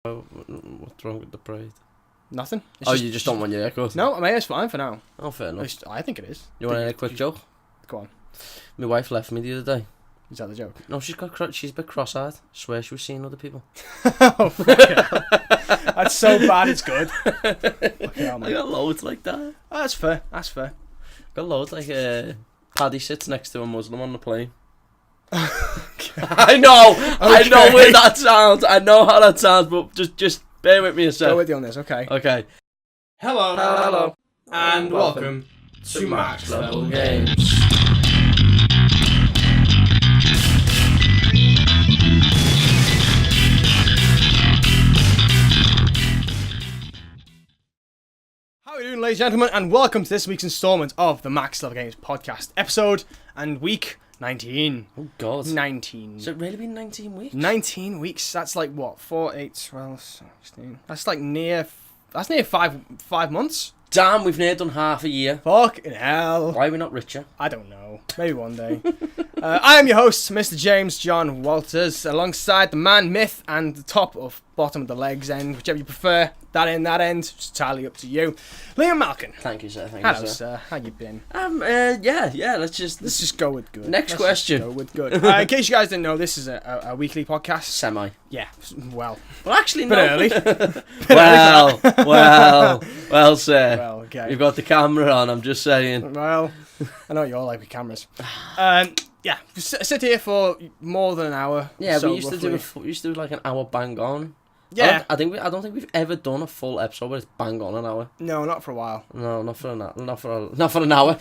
What's wrong with the braid? Nothing. You just don't want your haircut? No, my hair's fine for now. Oh, fair enough. I think it is. You want a quick joke? Go on. My wife left me the other day. Is that the joke? No, she's a bit cross-eyed. Swear she was seeing other people. Oh, fuck yeah. That's so bad it's good. Okay, I got loads like that. Oh, that's fair. That's fair. Got loads like Paddy sits next to a Muslim on the plane. I know where that sounds. I know how that sounds, but just bear with me a sec. Go with you on this, okay? Okay. Hello. And welcome to Max Level Games. How are you doing, ladies and gentlemen, and welcome to this week's installment of the Max Level Games podcast episode and week 19. Oh god. 19. Has it really been 19 weeks? 19 weeks. That's like what? 4, 8, 12, 16. That's like near 5 months. Damn, we've nearly done half a year. Fucking hell. Why are we not richer? I don't know. Maybe one day. I am your host, Mr. James John Walters, alongside the man, myth, and the top of bottom of the legs end, whichever you prefer. That end, it's entirely up to you. Liam Malkin. Thank you, sir. Hello, sir. How you been? Yeah. Let's just go with good. Next question. Go with good. In case you guys didn't know, this is a weekly podcast. Semi. Yeah. Well, actually, no. Bit early. well, sir. Well, okay. You've got the camera on. I'm just saying. Well, I know you all like with cameras. Yeah, we sit here for more than an hour. Yeah, so we used to do like an hour bang on. Yeah, I don't think we've ever done a full episode where it's bang on an hour. No, not for a while. No, not for an hour. Not for an hour.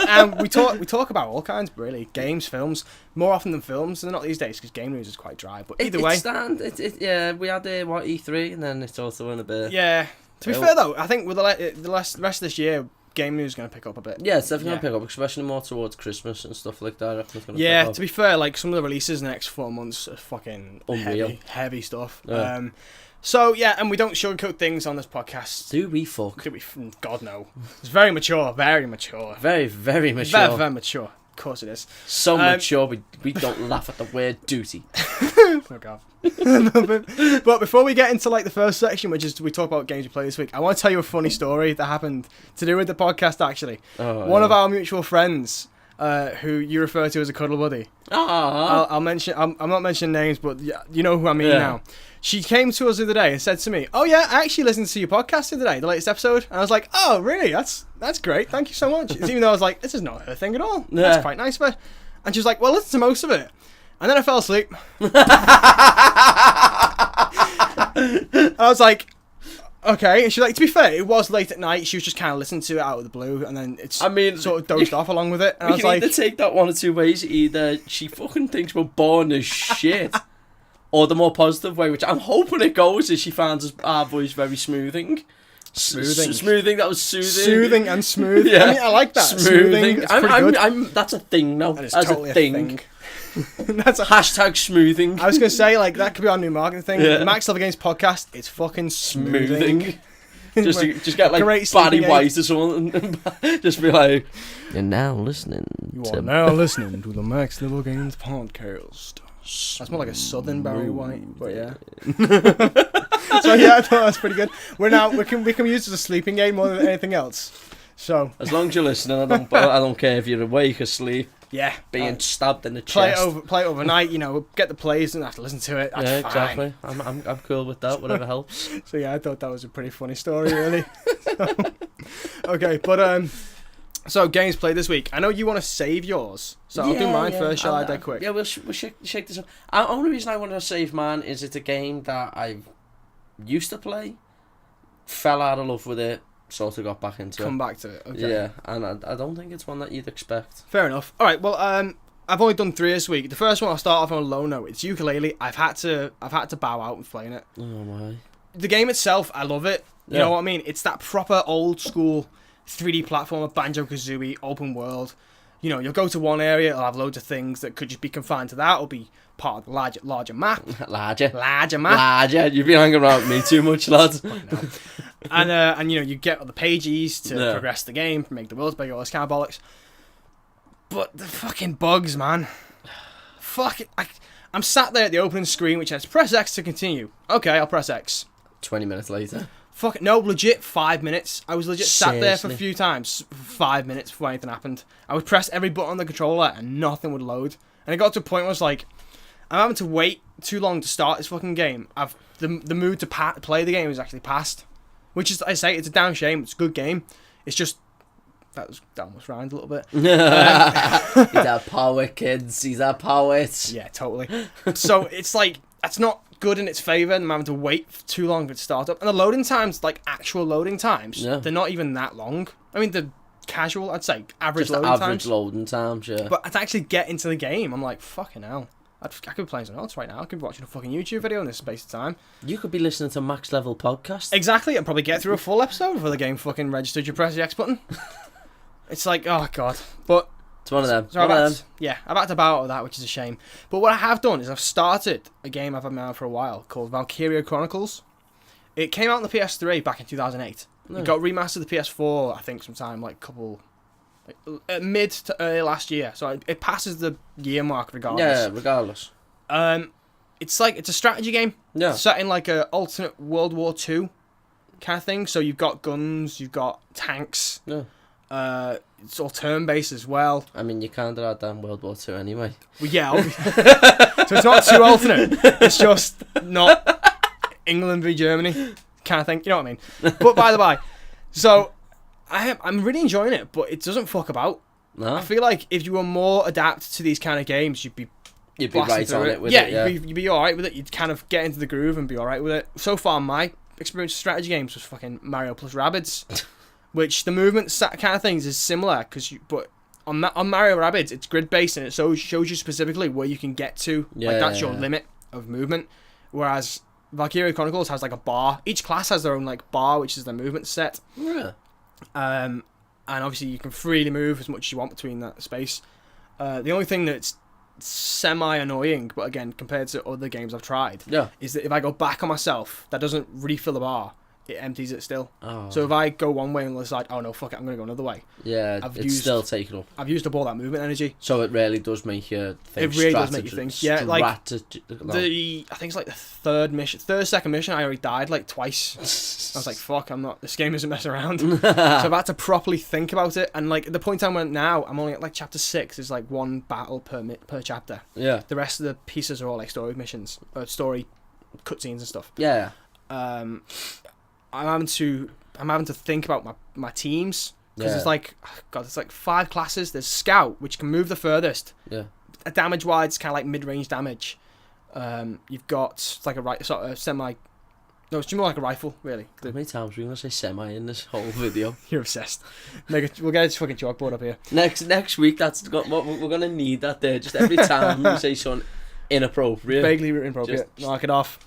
And we talk about all kinds, really. Games, films, more often than films. They're not these days because game news is quite dry. But either way, yeah, we had E3, and then it's also in a bit. Yeah. To be fair though, I think with the rest of this year, game news is going to pick up a bit. Yeah, it's definitely going to pick up, especially more towards Christmas and stuff like that. Yeah, to be fair, like some of the releases in the next 4 months are fucking unreal, heavy stuff. Yeah. So yeah, and we don't sugarcoat things on this podcast. Do we fuck? God no. It's very mature, very mature. Very, very mature. Very, very mature. Of course it is. So mature, we don't laugh at the word duty. Fuck off. But before we get into like the first section, which is we talk about games we play this week, I want to tell you a funny story that happened to do with the podcast. Actually, one of our mutual friends, who you refer to as a cuddle buddy. I'll mention. I'm not mentioning names, but you know who I mean now. She came to us the other day and said to me, "Oh yeah, I actually listened to your podcast the other day, the latest episode." And I was like, "Oh really? That's great. Thank you so much." Even though I was like, "This is not her thing at all." Yeah. That's quite nice of her. And she was like, "Well, listen to most of it." And then I fell asleep. I was like, okay. And she's like, to be fair, it was late at night. She was just kind of listening to it out of the blue, and then sort of dozed off along with it. And I was like, either take that one or two ways. Either she fucking thinks we're boring as shit, or the more positive way, which I'm hoping it goes, is she finds our voice very smoothing. Smoothing. That was soothing. Soothing and smooth. Yeah. I mean, I like that. Smoothing. That's a thing now. That's totally a thing. That's a hashtag smoothing. I was gonna say like that could be our new marketing thing. Yeah. The Max Level Games podcast. It's fucking smoothing. just get like Barry White or something. Just be like, you're now listening. You are now listening to the Max Level Games podcast. That's more like a southern Barry White, but yeah. So yeah, I thought that was pretty good. We can use it as a sleeping aid more than anything else. So as long as you're listening, I don't care if you're awake or asleep. Yeah, being stabbed in the chest. Play it overnight. Get the plays and have to listen to it. That's fine. Exactly. I'm cool with that. Whatever helps. So yeah, I thought that was a pretty funny story, really. Okay, but so games played this week. I know you want to save yours, so I'll do mine first. Shall I do quick? Yeah, we'll shake this up. The only reason I want to save mine is it's a game that I used to play, fell out of love with it. Sort of got back into Come back to it. Okay. Yeah, and I don't think it's one that you'd expect. Fair enough. All right. Well, I've only done 3 this week. The first one I'll start off on a low note. It's Ukulele. I've had to bow out with playing it. Oh my. The game itself, I love it. You know what I mean? It's that proper old school 3D platformer, Banjo-Kazooie, open world. You'll go to one area, it'll have loads of things that could just be confined to that, or be part of the larger map. Larger map. Larger. You've been hanging around with me too much, lad. And you get the pages to progress the game, make the worlds bigger, all this kind of bollocks. But the fucking bugs, man. Fuck it. I'm sat there at the opening screen, which says press X to continue. Okay, I'll press X. 20 minutes later. Fuck no, legit 5 minutes. I was legit sat there for Seriously? a few times, 5 minutes before anything happened. I would press every button on the controller and nothing would load. And it got to a point where I was like, I'm having to wait too long to start this fucking game. The mood to play the game is actually past. Which is, I say, it's a damn shame. It's a good game. It's just, that almost rhymed a little bit. He's a poet, kids. He's a poet. Yeah, totally. So it's like, that's not good in its favour, and I'm having to wait for too long for it to start up. And the loading times, like actual loading times, they're not even that long. I mean, the casual, I'd say, average Just loading times. average loading times, yeah. But to actually get into the game, I'm like, fucking hell. I could be playing something else right now. I could be watching a fucking YouTube video in this space of time. You could be listening to Max Level Podcast. Exactly, and probably get through a full episode before the game fucking registered you press the X button. It's like, oh god. But It's one of them. so I've had to bow out of that, which is a shame. But what I have done is I've started a game I've had my eye on for a while called Valkyria Chronicles. It came out on the PS3 back in 2008. No. It got remastered to the PS4, I think, sometime mid to early last year. So it passes the year mark regardless. Yeah, regardless. It's a strategy game. Yeah. Set in like a alternate World War II kind of thing. So you've got guns, you've got tanks. Yeah. It's all turn-based as well. I mean, you can't do that damn World War II anyway. Well, yeah. So it's not too alternate. It's just not England v Germany kind of thing. You know what I mean? But by the by, so I'm really enjoying it, but it doesn't fuck about. No? I feel like if you were more adapted to these kind of games, you'd be right on it with it, yeah. You'd be alright with it. You'd kind of get into the groove and be alright with it. So far, my experience with strategy games was fucking Mario plus Rabbids, which the movement kind of things is similar, but on Mario Rabbids, it's grid-based and it shows you specifically where you can get to. Yeah, like, that's your limit of movement. Whereas Valkyria Chronicles has like a bar. Each class has their own like bar, which is their movement set. Yeah. And obviously you can freely move as much as you want between that space. The only thing that's semi-annoying, but again, compared to other games I've tried, is that if I go back on myself, that doesn't refill the bar. It empties it still. Oh. So if I go one way and decide, oh no, fuck it, I'm going to go another way. Yeah, it's still taken up. I've used up all that movement energy. So it really does make you think. It really does make you think. Yeah, like I think it's like the second mission, I already died like twice. I was like, fuck, this game isn't messing around. So I've had to properly think about it. And like the point I'm at now, I'm only at like chapter 6. There's like one battle per chapter. Yeah. The rest of the pieces are all like story missions, story cutscenes and stuff. Yeah. I'm having to think about my teams, because there's like, there's like 5 classes. There's Scout, which can move the furthest. Yeah. Damage wise, it's kind of like mid-range damage. You've got it's like it's more like a rifle, really. How many times are we gonna say semi in this whole video? You're obsessed. We'll get this fucking chalkboard up here. Next week, we're gonna need that there. Just every time we say something inappropriate, vaguely inappropriate, knock it off.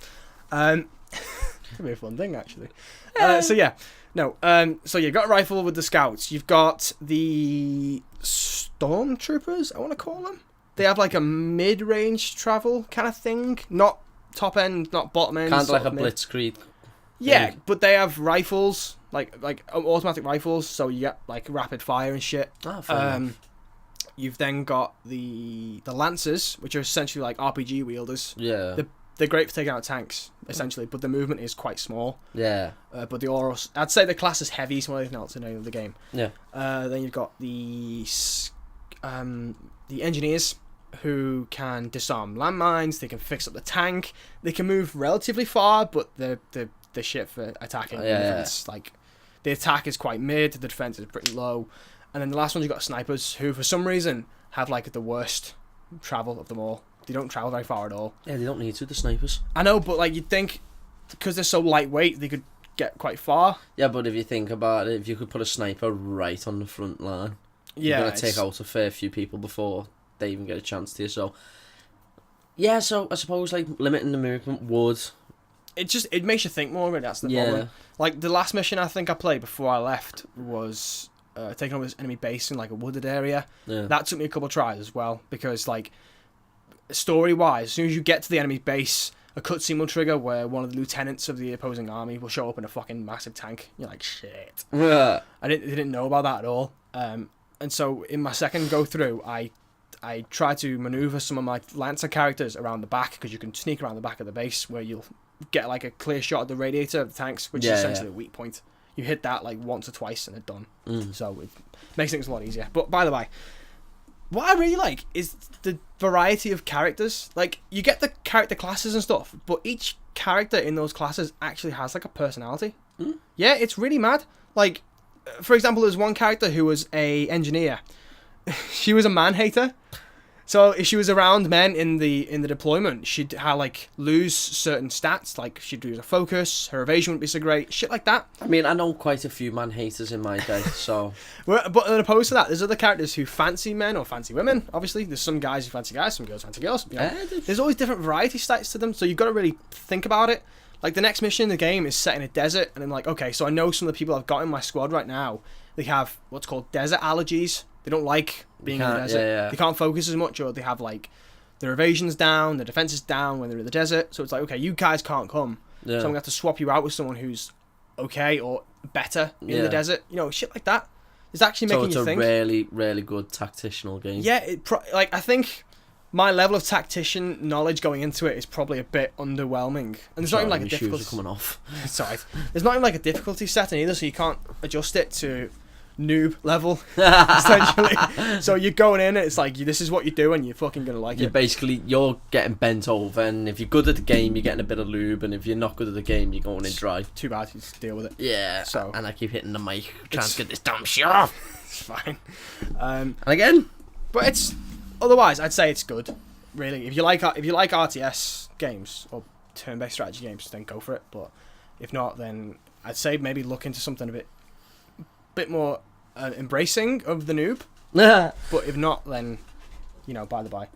Could be a fun thing, actually. So you've got a rifle with the Scouts. You've got the Stormtroopers, I want to call them. They have like a mid-range travel kind of thing. Not top end, not bottom end. Kind of like a Blitzkrieg. Yeah, but they have rifles, like automatic rifles, so you get like rapid fire and shit. You've then got the Lancers, which are essentially like RPG wielders. Yeah. They're great for taking out tanks, essentially, but the movement is quite small. Yeah. But I'd say the class is heavy, it's more than anything else in the game. Yeah. Then you've got the engineers, who can disarm landmines. They can fix up the tank. They can move relatively far, but they're shit for attacking. Defense. Like, the attack is quite mid, the defense is pretty low. And then the last one, you've got snipers, who for some reason have like the worst travel of them all. They don't travel very far at all. Yeah, they don't need to, the snipers. I know, but like you'd think, because they're so lightweight, they could get quite far. Yeah, but if you think about it, if you could put a sniper right on the front line, you're going to take out a fair few people before they even get a chance to you. So, yeah, so I suppose like limiting the movement would... It makes you think more, really, that's the problem. Like, the last mission I think I played before I left was taking over this enemy base in like a wooded area. Yeah. That took me a couple of tries as well, because like... story-wise, as soon as you get to the enemy base, a cutscene will trigger where one of the lieutenants of the opposing army will show up in a fucking massive tank. You're like, shit. I didn't know about that at all. And so in my second go-through, I I try to maneuver some of my Lancer characters around the back, because you can sneak around the back of the base where you'll get like a clear shot of the radiator of the tanks, which is essentially a weak point. You hit that like once or twice and they're done. So it makes things a lot easier. But by the way, what I really like is the variety of characters. Like, you get the character classes and stuff, but each character in those classes actually has like a personality. Yeah, it's really mad. Like, for example, there's one character who was a engineer. She was a man-hater. So if she was around men in the deployment, she'd like lose certain stats, like she'd lose her focus, her evasion wouldn't be so great, shit like that. I mean, I know quite a few man-haters in my day, so... But in opposed to that, there's other characters who fancy men or fancy women, obviously. There's some guys who fancy guys, some girls fancy girls. You know? There's always different variety stats to them, so you've got to really think about it. Like, the next mission in the game is set in a desert, and I'm like, okay, so I know some of the people I've got in my squad right now, they have what's called desert allergies. They don't like being in the desert. They can't focus as much, or they have like their evasion's down, their defense is down when they're in the desert. So it's like, okay, you guys can't come. So I'm gonna have to swap you out with someone who's okay or better in the desert. You know, shit like that. It's actually making you think. So it's a really, really good tactitional game. Yeah, I think my level of tactician knowledge going into it is probably a bit underwhelming. And there's not even like a difficulty. Shoes are coming off. Sorry, there's not even like a difficulty setting either, so you can't adjust it to noob level essentially. So you're going in, it's like, this is what you do, and you're fucking gonna like it. Basically, you're getting bent over, and if you're good at the game, you're getting a bit of lube, and if you're not good at the game, you're going in dry. Too bad, you just deal with it. Yeah. So, and I keep hitting the mic trying to get this damn shit off. It's fine. And again, but it's otherwise, I'd say it's good. Really, if you like RTS games or turn-based strategy games, then go for it. But if not, then I'd say maybe look into something a bit more embracing of the noob. But if not, then, you know, by the by.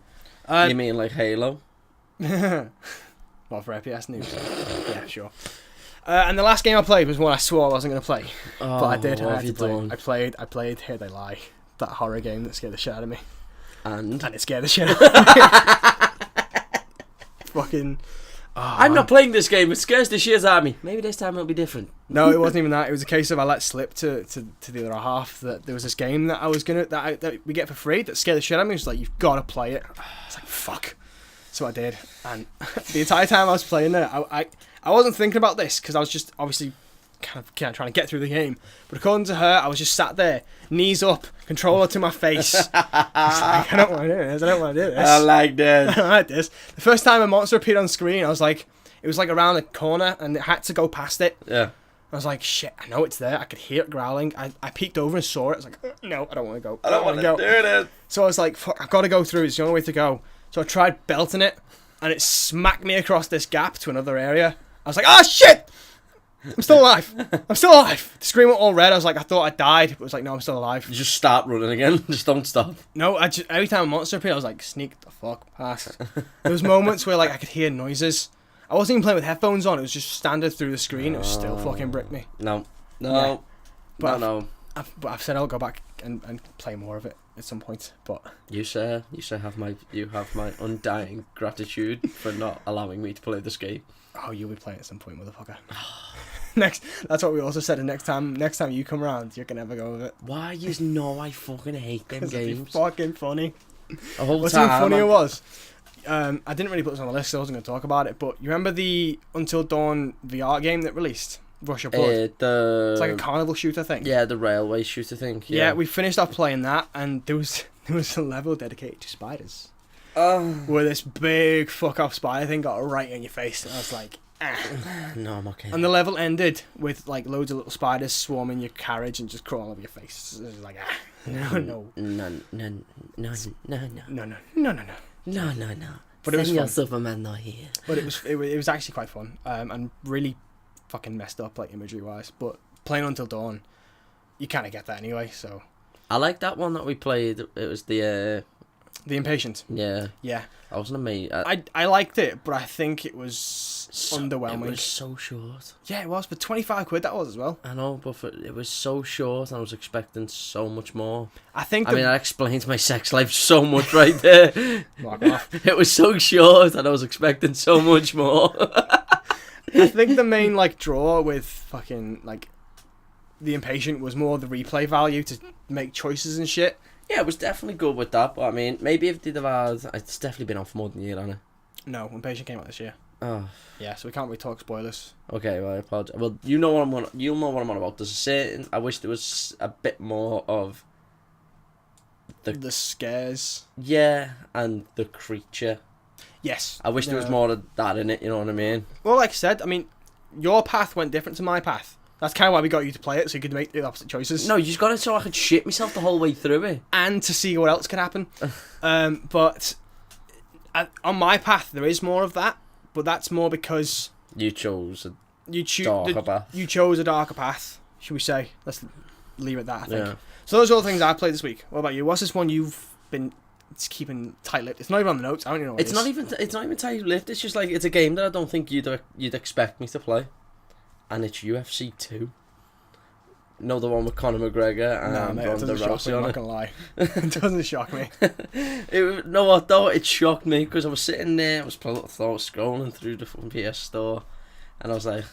You mean like Halo? Well, for FPS noobs. Yeah, sure. And the last game I played was one I swore I wasn't going to play. But I did. What have you done? I played Here They Lie. That horror game that scared the shit out of me. And it scared the shit out of me. Fucking... I'm not playing this game. It scares the shit out of me. Maybe this time it'll be different. No, it wasn't even that. It was a case of I let slip to the other half that there was this game that I was gonna that we get for free that scared the shit out of me. It was like, you've got to play it. It's like, fuck. So I did, and the entire time I was playing it, I wasn't thinking about this because I was just obviously kind of trying to get through the game. But according to her, I was just sat there, knees up, controller to my face. It's like, I don't want to do this. I don't want to do this. I like this. I like this. The first time a monster appeared on screen, I was like, it was like around a corner, and it had to go past it. Yeah. I was like, shit, I know it's there. I could hear it growling. I peeked over and saw it. I was like, no, I don't want to go. I don't want to do this. So I was like, fuck, I've got to go through. It's the only way to go. So I tried belting it, and it smacked me across this gap to another area. I was like, oh, shit! I'm still alive. I'm still alive. The screen went all red. I was like, I thought I died. But it was like, no, I'm still alive. You just start running again. Just don't stop. No, every time a monster appeared, I was like, sneak the fuck past. There was moments where like I could hear noises. I wasn't even playing with headphones on. It was just standard through the screen. It was still fucking bricked me. No. Yeah. But no. I've said I'll go back and play more of it at some point. But you have my undying gratitude for not allowing me to play this game. Oh, you'll be playing at some point, motherfucker. That's what we also said. And next time you come around, you're gonna have a go with it. Why? You know I fucking hate them games. Fucking funny. The whole What's time. even funnier was, I didn't really put this on the list, so I wasn't going to talk about it. But you remember the Until Dawn VR game that released, Rush of Blood? It's like a carnival shooter thing. Yeah, the railway shooter thing. Yeah, we finished off playing that, and there was a level dedicated to spiders. Where this big fuck off spider thing got right in your face, and I was like, ah. No, I'm okay. And the level ended with like loads of little spiders swarming your carriage and just crawling over your face. It was like, ah, no. But it was fun. Superman not here. But it was actually quite fun, and really fucking messed up like imagery wise. But playing Until Dawn, you kind of get that anyway. So I like that one that we played. It was the Impatient. Yeah. I wasn't amazed. I liked it, but I think it was underwhelming. It was so short. Yeah, it was. But £25 that was as well. I know, but it was so short, and I was expecting so much more. I mean, that explains my sex life so much right there. Walk off. It was so short, and I was expecting so much more. I think the main like draw with fucking like The Impatient was more the replay value to make choices and shit. Yeah, it was definitely good with that, but I mean, maybe if they'd have had... It's definitely been on for more than a year, hasn't it? No, Impatient came out this year. Oh. Yeah, so we can't really talk spoilers. Okay, well, I apologize. Well, you know what I'm on. You'll know what I'm on about. There's a certain... I wish there was a bit more of... The scares. Yeah, and the creature. Yes. I wish there was more of that in it, you know what I mean? Well, like I said, I mean, your path went different to my path. That's kind of why we got you to play it, so you could make the opposite choices. No, you just got it so I could shit myself the whole way through it. And to see what else could happen. But on my path, there is more of that, but that's more because... You chose a darker path. You chose a darker path, should we say. Let's leave it at that, I think. Yeah. So those are all the things I played this week. What about you? What's this one you've been keeping tight-lipped? It's not even on the notes. I don't even know what It's not even tight-lipped. It's just like, it's a game that I don't think you'd expect me to play. And it's UFC 2. No, the one with Conor McGregor and it doesn't shock me, I'm not going to lie. It doesn't shock me. No, what though? It shocked me because I was sitting there, I was scrolling through the fucking PS store, and I was like,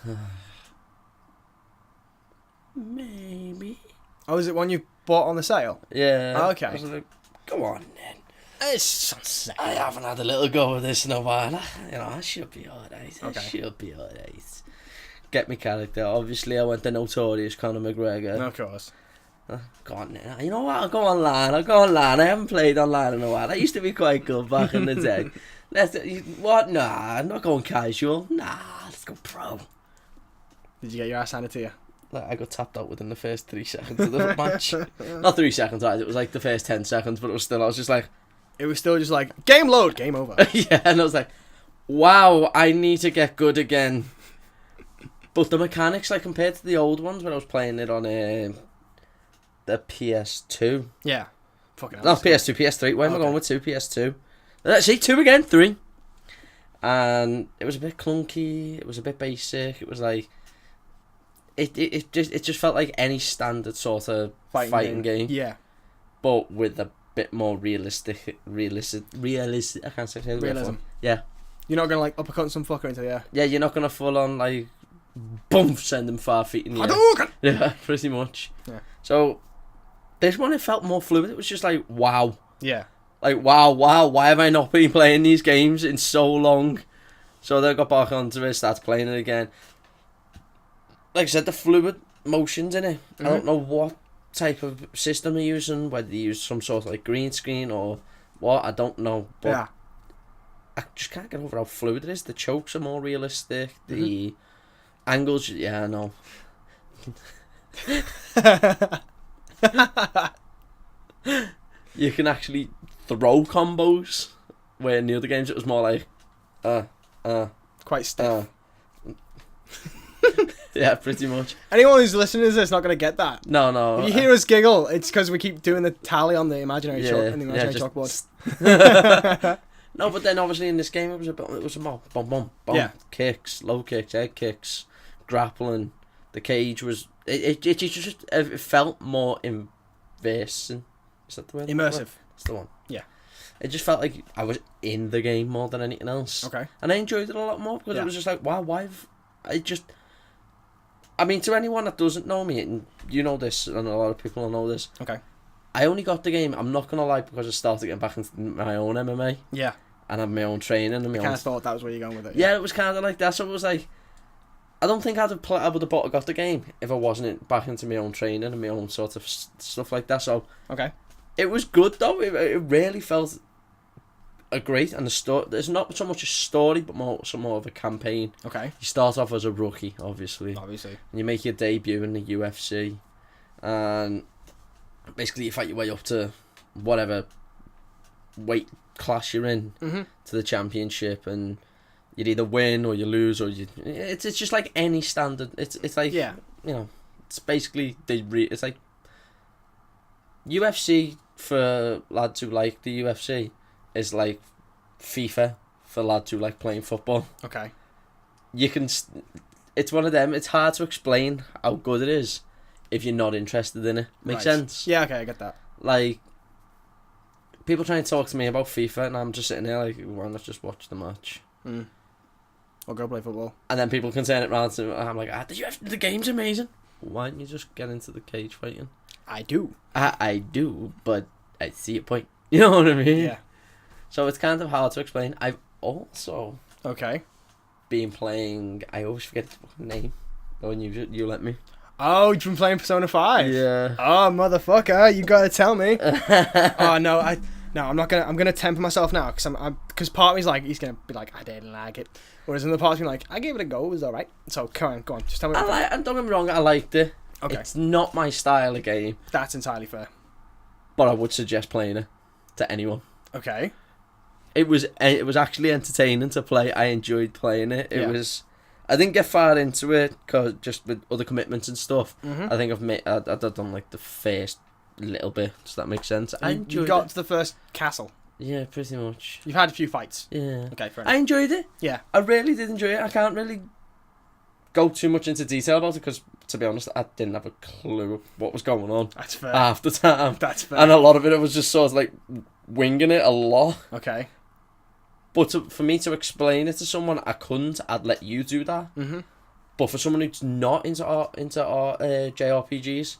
maybe. Oh, is it one you bought on the sale? Yeah. Oh, okay. I was like, go on then. It's on sale. I haven't had a little go with this in a while. I should be alright. Okay. I should be alright. Get me character. Obviously, I went the notorious Conor McGregor. Of course. Go on then. You know what? I'll go online. I haven't played online in a while. I used to be quite good back in the day. What? Nah, I'm not going casual. Nah, let's go pro. Did you get your ass handed to you? I got tapped out within the first 3 seconds of the match. Not 3 seconds, it was like the first 10 seconds, but it was still, I was just like... It was still just like, game load, game over. Yeah, and I was like, wow, I need to get good again. But the mechanics, like, compared to the old ones when I was playing it on the PS2. Yeah. Fucking hell. No, PS2, PS3. Why am I going with 2? PS2. See, 2 again, 3. And it was a bit clunky, it was a bit basic, it was like... It just felt like any standard sort of fighting game. Yeah. But with a bit more realistic. I can't say the realism. Yeah. You're not gonna like uppercut some fucker into the air. Yeah, you're not gonna full on like, boom, send them 5 feet in the air. Hadouken! Yeah, pretty much. Yeah. So this one, it felt more fluid. It was just like, wow. Yeah. Like, wow. Why have I not been playing these games in so long? So then I got back onto it, started playing it again. Like I said, the fluid motions in it. Mm-hmm. I don't know what type of system they're using, whether they use some sort of like green screen or what, I don't know. But yeah. I just can't get over how fluid it is. The chokes are more realistic. The angles, yeah, I know. You can actually throw combos, where in the other games it was more like, quite stiff. Yeah, pretty much. Anyone who's listening to this is not going to get that. No. If you hear us giggle, it's because we keep doing the tally on the imaginary chalkboard. No, but then obviously in this game it was a more boom, kicks, low kicks, head kicks, grappling. The cage was it felt more immersive. Is that the word? Immersive. That's the one. Yeah. It just felt like I was in the game more than anything else. Okay. And I enjoyed it a lot more because it was just like, wow, I mean, to anyone that doesn't know me, and you know this, and a lot of people will know this. Okay. I only got the game, I'm not going to lie, because I started getting back into my own MMA. Yeah. And I have my own training. And I kind of thought that was where you're going with it. Yeah, it was kind of like that. So it was like, I don't think I would have got the game if I wasn't back into my own training and my own sort of stuff like that. So okay. It was good though. It really felt great, and the story. There's not so much a story, but more of a campaign. Okay. You start off as a rookie, obviously. Obviously. And you make your debut in the UFC, and basically you fight your way up to whatever weight class you're in to the championship, and you either win or you lose, or it's just like any standard. It's like, you know, it's basically it's like UFC for lads who like the UFC is like FIFA for lads who like playing football. Okay. It's one of them. It's hard to explain how good it is if you're not interested in it. Makes sense? Yeah, okay, I get that. Like, people try and talk to me about FIFA, and I'm just sitting there like, why not just watch the match? Or go play football. And then people can turn it around to me, and I'm like, the game's amazing. Why don't you just get into the cage fighting? I do. I do, but I see your point. You know what I mean? Yeah. So it's kind of hard to explain. I've also Okay. been playing. I always forget the name. When you let me. Oh, you've been playing Persona 5? Yeah. Oh, motherfucker, you gotta tell me. Oh, no, I'm not gonna, I'm gonna temper myself now, because part of me's like, he's gonna be like, I didn't like it. Whereas another part of me like, I gave it a go, it was alright. So, go on, just tell me. And don't get me wrong, I liked it. Okay. It's not my style of game. That's entirely fair. But I would suggest playing it to anyone. Okay. It was actually entertaining to play. I enjoyed playing it. It Yeah. was. I didn't get far into it because just with other commitments and stuff. Mm-hmm. I think I've done like the first little bit. Does that make sense? I enjoyed You got it. to the first castle. Yeah, pretty much. You've had a few fights. Yeah. Okay, fair enough. I enjoyed it. Yeah. I really did enjoy it. I can't really go too much into detail about it because, to be honest, I didn't have a clue what was going on That's fair. half the time. That's fair. And a lot of it was just sort of like winging it a lot. Okay. But for me to explain it to someone, I couldn't. I'd let you do that. Mm-hmm. But for someone who's not into JRPGs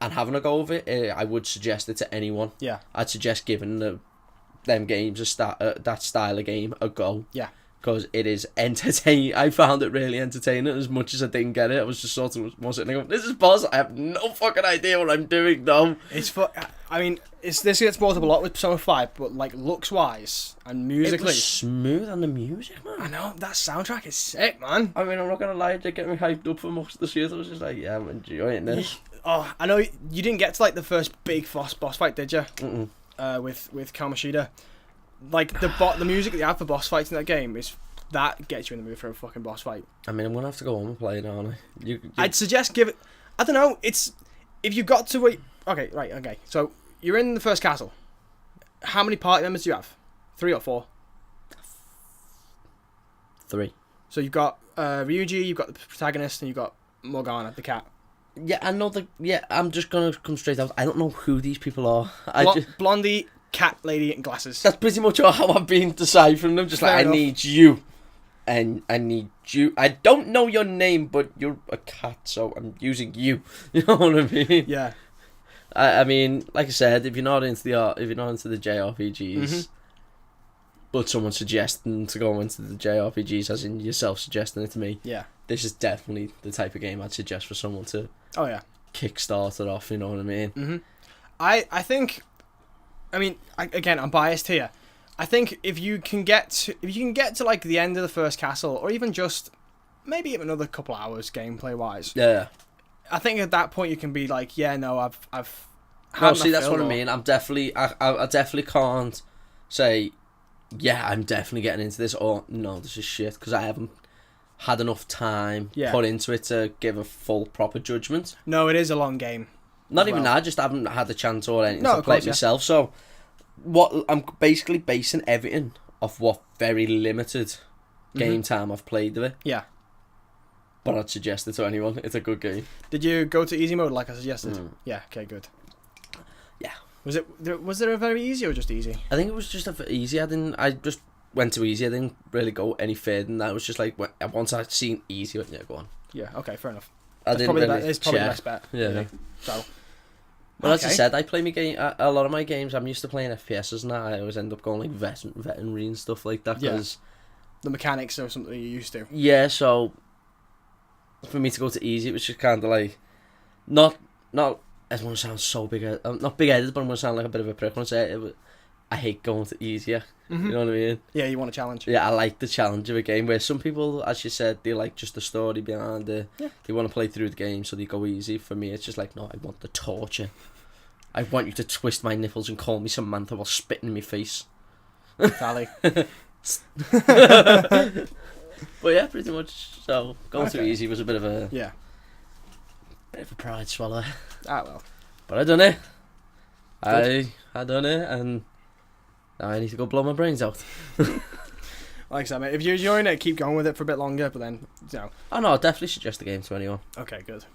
and having a go of it, I would suggest it to anyone. Yeah. I'd suggest giving them games that style of game a go. Yeah. Because it is entertaining. I found it really entertaining. As much as I didn't get it, I was just sort of more sitting there going, this is boss. I have no fucking idea what I'm doing, though. I mean, this gets brought up a lot with Persona 5, but like looks wise and musically, It was smooth, and the music, man. I know that soundtrack is sick, man. I mean, I'm not gonna lie, it get me hyped up for most of the shit. I was just like, yeah, I'm enjoying this. Oh, I know you didn't get to like the first big boss fight, did you? Mm-mm. With Kamoshida. Like the music that you have for boss fights in that game that gets you in the mood for a fucking boss fight. I mean, I'm gonna have to go home and play it, aren't I? I'd suggest give it. I don't know. It's if you got to wait. Okay, right. Okay, so you're in the first castle. How many party members do you have? 3 or 4? 3. So you've got Ryuji, you've got the protagonist, and you've got Morgana, the cat. Yeah, I know I'm just gonna come straight out. I don't know who these people are. Blondie, cat lady, and glasses. That's pretty much how I've been deciphering them. Just Fair like, enough. I need you. And I need you. I don't know your name, but you're a cat, so I'm using you. You know what I mean? Yeah. I mean, like I said, if you're not into the JRPGs, Mm-hmm. but someone's suggesting to go into the JRPGs, as in yourself suggesting it to me, Yeah. this is definitely the type of game I'd suggest for someone to Oh yeah. kickstart it off. You know what I mean? Mm-hmm. I think. I mean, again, I'm biased here. I think if you can get to like the end of the first castle, or even just maybe even another couple hours gameplay wise. Yeah. I think at that point you can be like, yeah, no, I've. No, see, that's what I mean. I definitely can't say, yeah, I'm definitely getting into this, or no, this is shit, because I haven't had enough time put into it to give a full proper judgment. No, it is a long game. Not even that, I just haven't had the chance or anything No, to of play course, it myself. So, what I'm basically basing everything off what very limited game time I've played of it. Yeah. But I'd suggest it to anyone. It's a good game. Did you go to easy mode like I suggested? Yeah. Okay. Good. Yeah. Was there a very easy or just easy? I think it was just easy. I just went to easy. I didn't really go any further than that. It was just like once I'd seen easy, I went, yeah, go on. Yeah. Okay. Fair enough. It's probably the best bet. Yeah. Really. So. Well, as I said, I play my game. A lot of my games, I'm used to playing FPSs now. I always end up going like veterinary and stuff like that. Cause, the mechanics are something you're used to. Yeah, so for me to go to easy, it was just kind of like not. I don't want to sound so not big-headed, but I'm going to sound like a bit of a prick when I say it. I hate going to easier. Mm-hmm. You know what I mean? Yeah, you want a challenge. Yeah, I like the challenge of a game where some people, as you said, they like just the story behind it. Yeah. They want to play through the game, so they go easy. For me, it's just like, no, I want the torture. I want you to twist my nipples and call me Samantha while spitting in my face. Sally. But yeah, pretty much. So going too easy was a bit of a bit of a pride swallow. Ah well. But I done it. I done it, and now I need to go blow my brains out. Like I said, mate, if you're enjoying it, keep going with it for a bit longer. But then, you know. Oh no, I'll definitely suggest the game to anyone. Okay, good.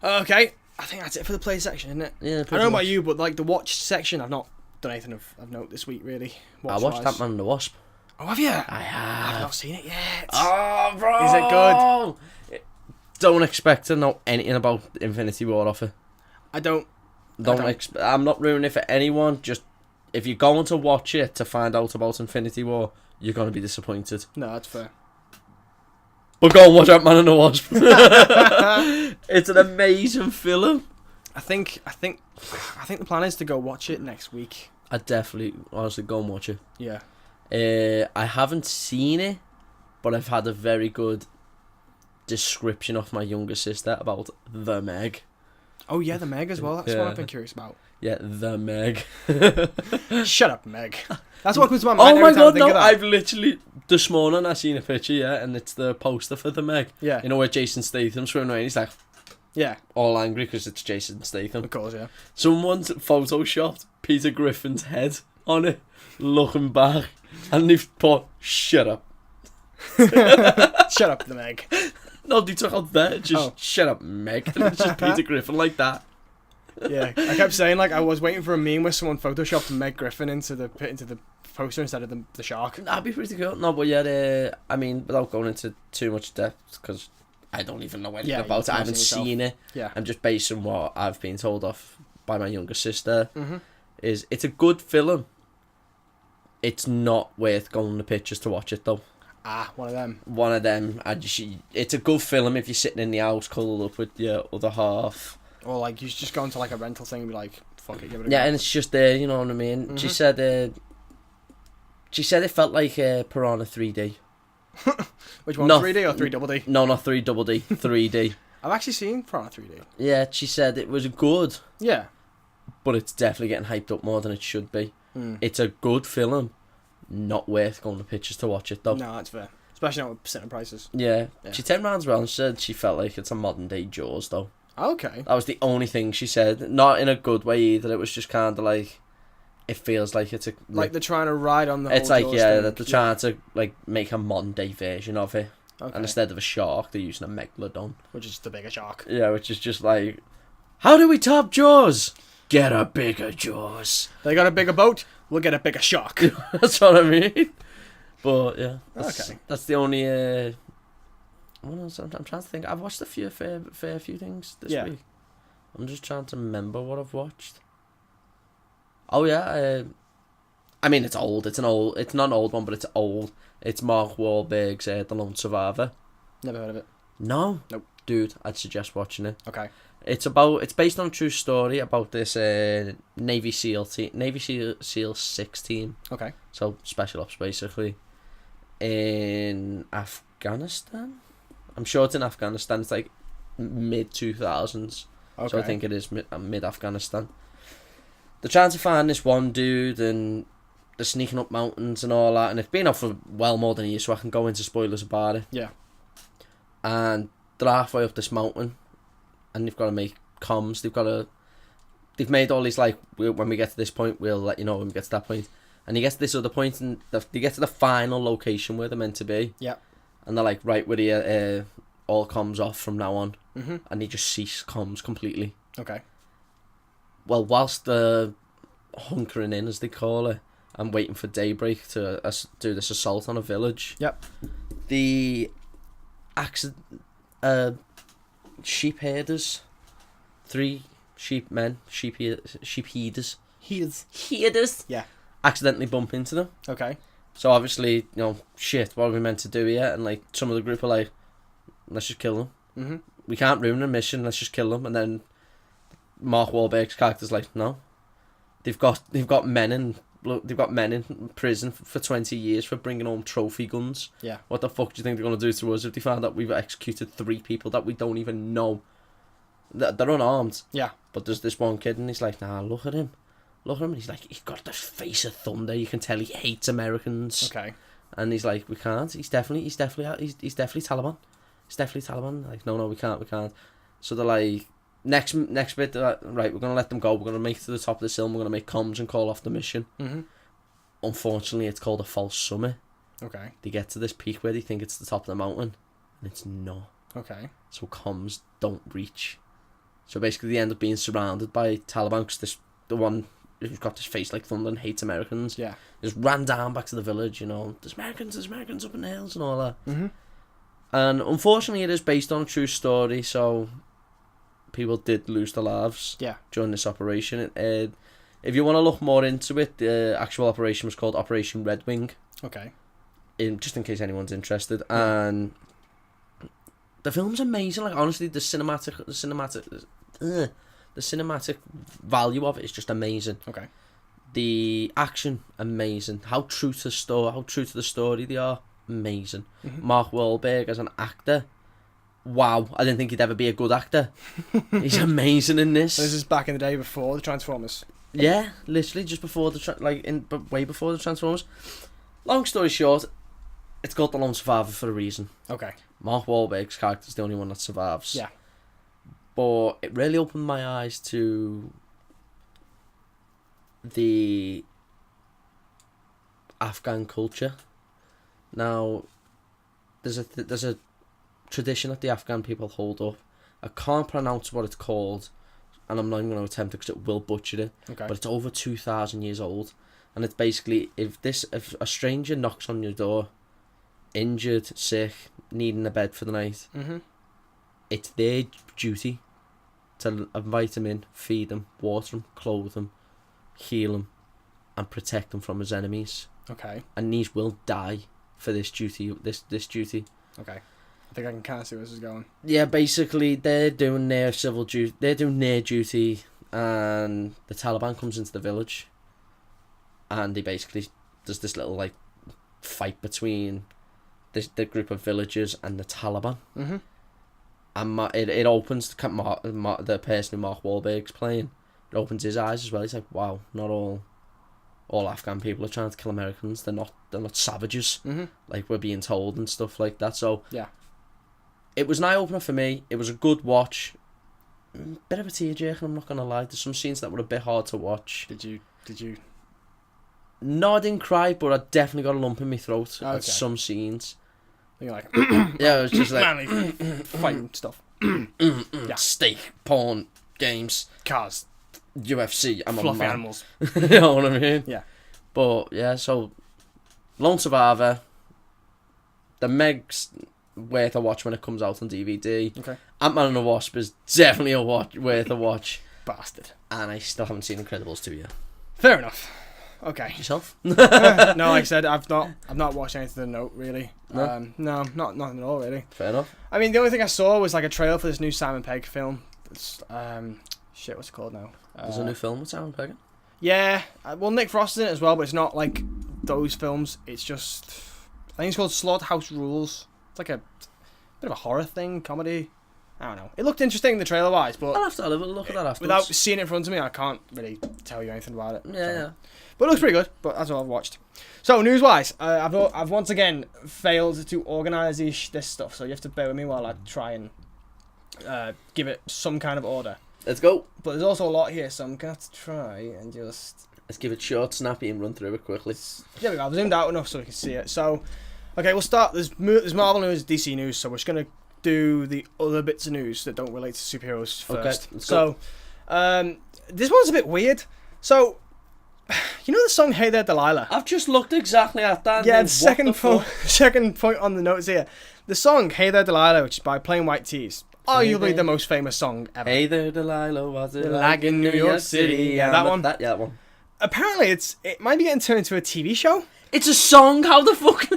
Okay, I think that's it for the play section, isn't it? Yeah. I don't know about you, but like the watch section, I've not done anything of note this week really. I watched Ant-Man and the Wasp. Oh, have you? I have. I've not seen it yet. Oh, bro. Is it good? Don't expect to know anything about Infinity War off it. I don't. I'm not ruining it for anyone. Just if you're going to watch it to find out about Infinity War, you're going to be disappointed. No, that's fair. But go and watch Ant-Man and the Wasp. It's an amazing film. I think the plan is to go watch it next week. I'd definitely, honestly, go and watch it. Yeah. I haven't seen it, but I've had a very good description of my younger sister about The Meg. Oh yeah, The Meg as well. That's what I've been curious about. Yeah, The Meg. Shut up, Meg. That's what comes to my mind. Oh my god, no! Of that. I've literally this morning I seen a picture, and it's the poster for The Meg. Yeah. You know where Jason Statham's swimming away, and he's like, yeah, all angry because it's Jason Statham. Of course, yeah. Someone's photoshopped Peter Griffin's head on it, looking back, and they've put "shut up." Shut up, The Meg. No, they took out there, just shut up, Meg. And it's just Peter Griffin like that. Yeah, I kept saying I was waiting for a meme where someone photoshopped Meg Griffin into the poster instead of the shark. That'd be pretty cool. No, but yeah, I mean, without going into too much depth, because I don't even know anything about it. I haven't seen it. Yeah. I'm just based on what I've been told off by my younger sister. Mm-hmm. It's a good film. It's not worth going to pictures to watch it though. One of them. One of them. It's a good film if you're sitting in the house cuddled up with your other half. Or you just go into a rental thing and be like, fuck it, give it a go. Yeah, and it's just there, you know what I mean? Mm-hmm. She said it felt like Piranha 3D. Which one, 3D or 3DD? No, not 3DD, 3D. I've actually seen Piranha 3D. Yeah, she said it was good. Yeah. But it's definitely getting hyped up more than it should be. It's a good film. Not worth going to pictures to watch it though. No, that's fair. Especially not with percent prices. Yeah. She turned around as well and said she felt like it's a modern day Jaws though. Okay. That was the only thing she said. Not in a good way either. It was just kind of like, it feels like it's a... Like they're trying to ride on the whole It's like, Jaws yeah, thing. that they're trying to make a modern day version of it. Okay. And instead of a shark, they're using a megalodon. Which is the bigger shark. Yeah, which is just like, how do we top Jaws? Get a bigger Jaws. They got a bigger boat, we'll get a bigger shark. That's what I mean. But yeah, that's the only. What else? I'm trying to think. I've watched a fair few things this week. I'm just trying to remember what I've watched. Oh yeah, I mean it's old. It's not an old one, but it's old. It's Mark Wahlberg's The Lone Survivor. Never heard of it. No. Nope. Dude, I'd suggest watching it. Okay. It's based on a true story about this Navy SEAL 6 team. Okay. So special ops basically in Afghanistan. I'm sure it's in Afghanistan. It's like mid 2000s. Okay. So I think it is mid Afghanistan. They're trying to find this one dude and they're sneaking up mountains and all that. And it's been out for well more than a year, so I can go into spoilers about it. Yeah. And they're halfway up this mountain. And they've got to make comms. They've made all these when we get to this point, we'll let you know when we get to that point. And he gets to this other point, and they get to the final location where they're meant to be. Yeah. And they're like, right, we're here, all comms off from now on. Mm-hmm. And they just cease comms completely. Okay. Well, whilst they're hunkering in, as they call it, and waiting for daybreak to do this assault on a village. Yep. The sheep herders, 3 sheep men, sheep headers. Headers. Yeah. Accidentally bump into them. Okay. So obviously, shit, what are we meant to do here? And some of the group are like, let's just kill them. Mm-hmm. We can't ruin the mission, let's just kill them. And then Mark Wahlberg's character's like, no. They've got men in prison for 20 years for bringing home trophy guns. Yeah. What the fuck do you think they're going to do to us if they find out we've executed 3 people that we don't even know? They're unarmed. Yeah. But there's this one kid and he's like, nah, look at him. Look at him. And he's like, he's got the face of thunder. You can tell he hates Americans. Okay. And he's like, we can't. He's definitely Taliban. He's definitely Taliban. Like, no, we can't. So they're like, next bit, they're like, right, we're going to let them go. We're going to make it to the top of this hill and we're going to make comms and call off the mission. Mm-hmm. Unfortunately, it's called a false summit. Okay. They get to this peak where they think it's the top of the mountain. And it's not. Okay. So comms don't reach. So basically they end up being surrounded by Taliban because the one who's got this face like thunder and hates Americans. Yeah. Just ran down back to the village, there's Americans up in the hills and all that. Mm-hmm. And unfortunately it is based on a true story, so people did lose their lives. Yeah. During this operation. If you want to look more into it, the actual operation was called Operation Red Wing. Okay. Just in case anyone's interested, and the film's amazing. Like honestly, the cinematic value of it is just amazing. Okay. The action, amazing. How true to the story they are, amazing. Mm-hmm. Mark Wahlberg as an actor, wow! I didn't think he'd ever be a good actor. He's amazing in this. This is back in the day before the Transformers. Yeah, literally just before way before the Transformers. Long story short, it's called The Lone Survivor for a reason. Okay. Mark Wahlberg's character is the only one that survives. Yeah. But it really opened my eyes to the Afghan culture. Now, there's a tradition that the Afghan people hold up. I can't pronounce what it's called, and I'm not even going to attempt it because it will butcher it. Okay. But it's over 2,000 years old, and it's basically if a stranger knocks on your door, injured, sick, needing a bed for the night, it's their duty to invite them in, feed them, water them, clothe them, heal them, and protect them from his enemies. Okay. And these will die for this duty. This duty. Okay. I think I can kind of see where this is going. Yeah, basically they're doing their civil duty. They're doing their duty, and the Taliban comes into the village, and they basically there's this little like fight between the group of villagers and the Taliban. Mm-hmm. And it opens the person who Mark Wahlberg's playing. It opens his eyes as well. He's like, wow, not all Afghan people are trying to kill Americans. They're not savages, like we're being told and stuff like that. So yeah, it was an eye opener for me. It was a good watch. Bit of a tearjerker, I'm not gonna lie. There's some scenes that were a bit hard to watch. Did you? No, I didn't cry, but I definitely got a lump in my throat at Okay. some scenes. You're like, Yeah, it was just like manly fighting stuff. yeah. Steak, porn, games, Cars, UFC. I'm fluffy a man. animals. You know what I mean? Yeah. But yeah, so Lone Survivor, the Meg's worth a watch when it comes out on DVD. Okay. Ant-Man and the Wasp is definitely worth a watch. Bastard. And I still haven't seen Incredibles 2 yet. Fair enough. Okay. Yourself? No, like I said, I've not watched anything to note really. No? No, nothing at all really. Fair enough. I mean, the only thing I saw was like a trailer for this new Simon Pegg film. It's, what's it called now? There's a new film with Simon Pegg. Yeah, well, Nick Frost is in it as well, but it's not like those films. It's just, I think it's called Slaughterhouse Rules. It's like a bit of a horror thing, comedy. I don't know. It looked interesting, the trailer wise, but I'll have to have a look at that afterwards. without seeing it in front of me, I can't really tell you anything about it. Yeah. But it looks pretty good. But that's all I've watched. So news wise, I've once again failed to organise this stuff. So you have to bear with me while I try and give it some kind of order. Let's go. But there's also a lot here, so I'm gonna have to try and just. Let's give it short, snappy, and run through it quickly. There we go. I've zoomed out enough so we can see it. So, okay, we'll start. There's Marvel news, DC news. So we're just gonna do the other bits of news that don't relate to superheroes first. Okay, let's go. So, this one's a bit weird. So, you know the song "Hey There, Delilah"? I've just looked exactly at that. Yeah, the second point on the notes here. The song "Hey There, Delilah," which is by Plain White T's, arguably the most famous song ever. Hey there, Delilah, was it like in New York City? Yeah, that one. That one. Apparently, it might be getting turned into a TV show. It's a song. How the fuck?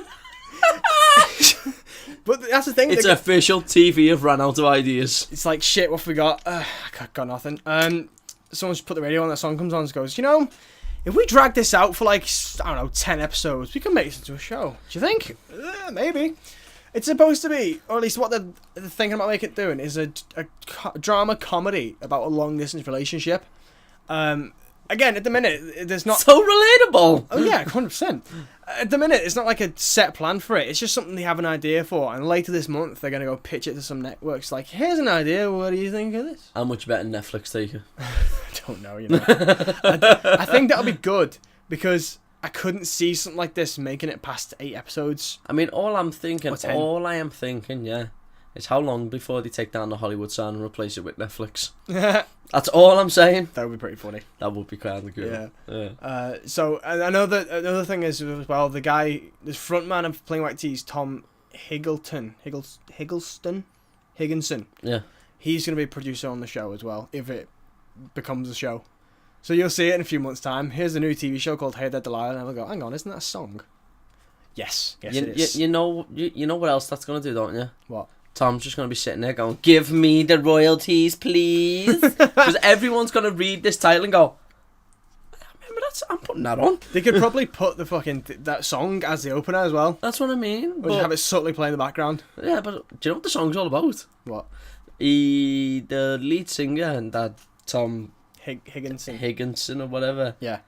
But that's the thing. It's official. TV have run out of ideas. It's like shit. What have we got? I got nothing. Someone just put the radio on. That song comes on and goes, you know, if we drag this out for like, I don't know, 10 episodes, we can make this into a show. Do you think? Maybe. It's supposed to be, or at least what they're thinking about making it doing, is a drama comedy about a long distance relationship. Again, at the minute, there's not. So relatable. Oh yeah, 100%. At the minute, it's not like a set plan for it. It's just something they have an idea for, and later this month they're gonna go pitch it to some networks. Like, here's an idea. What do you think of this? How much better Netflix take it? I don't know. You know, I think that'll be good because I couldn't see something like this making it past 8 episodes. I mean, all I am thinking, yeah, is how long before they take down the Hollywood sign and replace it with Netflix. That's all I'm saying. That would be pretty funny. That would be kind of good. Yeah. So another thing is as well, the guy, this frontman of Plain White T's, Tom Higginson. Yeah. he's going to be a producer on the show as well, if it becomes a show. So you'll see it in a few months' time. Here's a new TV show called Hey There Delilah, and I'll go, hang on, isn't that a song? Yes, it is. You know what else that's going to do, don't you? What? Tom's just going to be sitting there going, give me the royalties, please. Because everyone's going to read this title and go, I'm putting that on. They could probably put the fucking that song as the opener as well. That's what I mean. Or just have it subtly play in the background. Yeah, but do you know what the song's all about? What? The lead singer and that Tom Higginson or whatever. Yeah.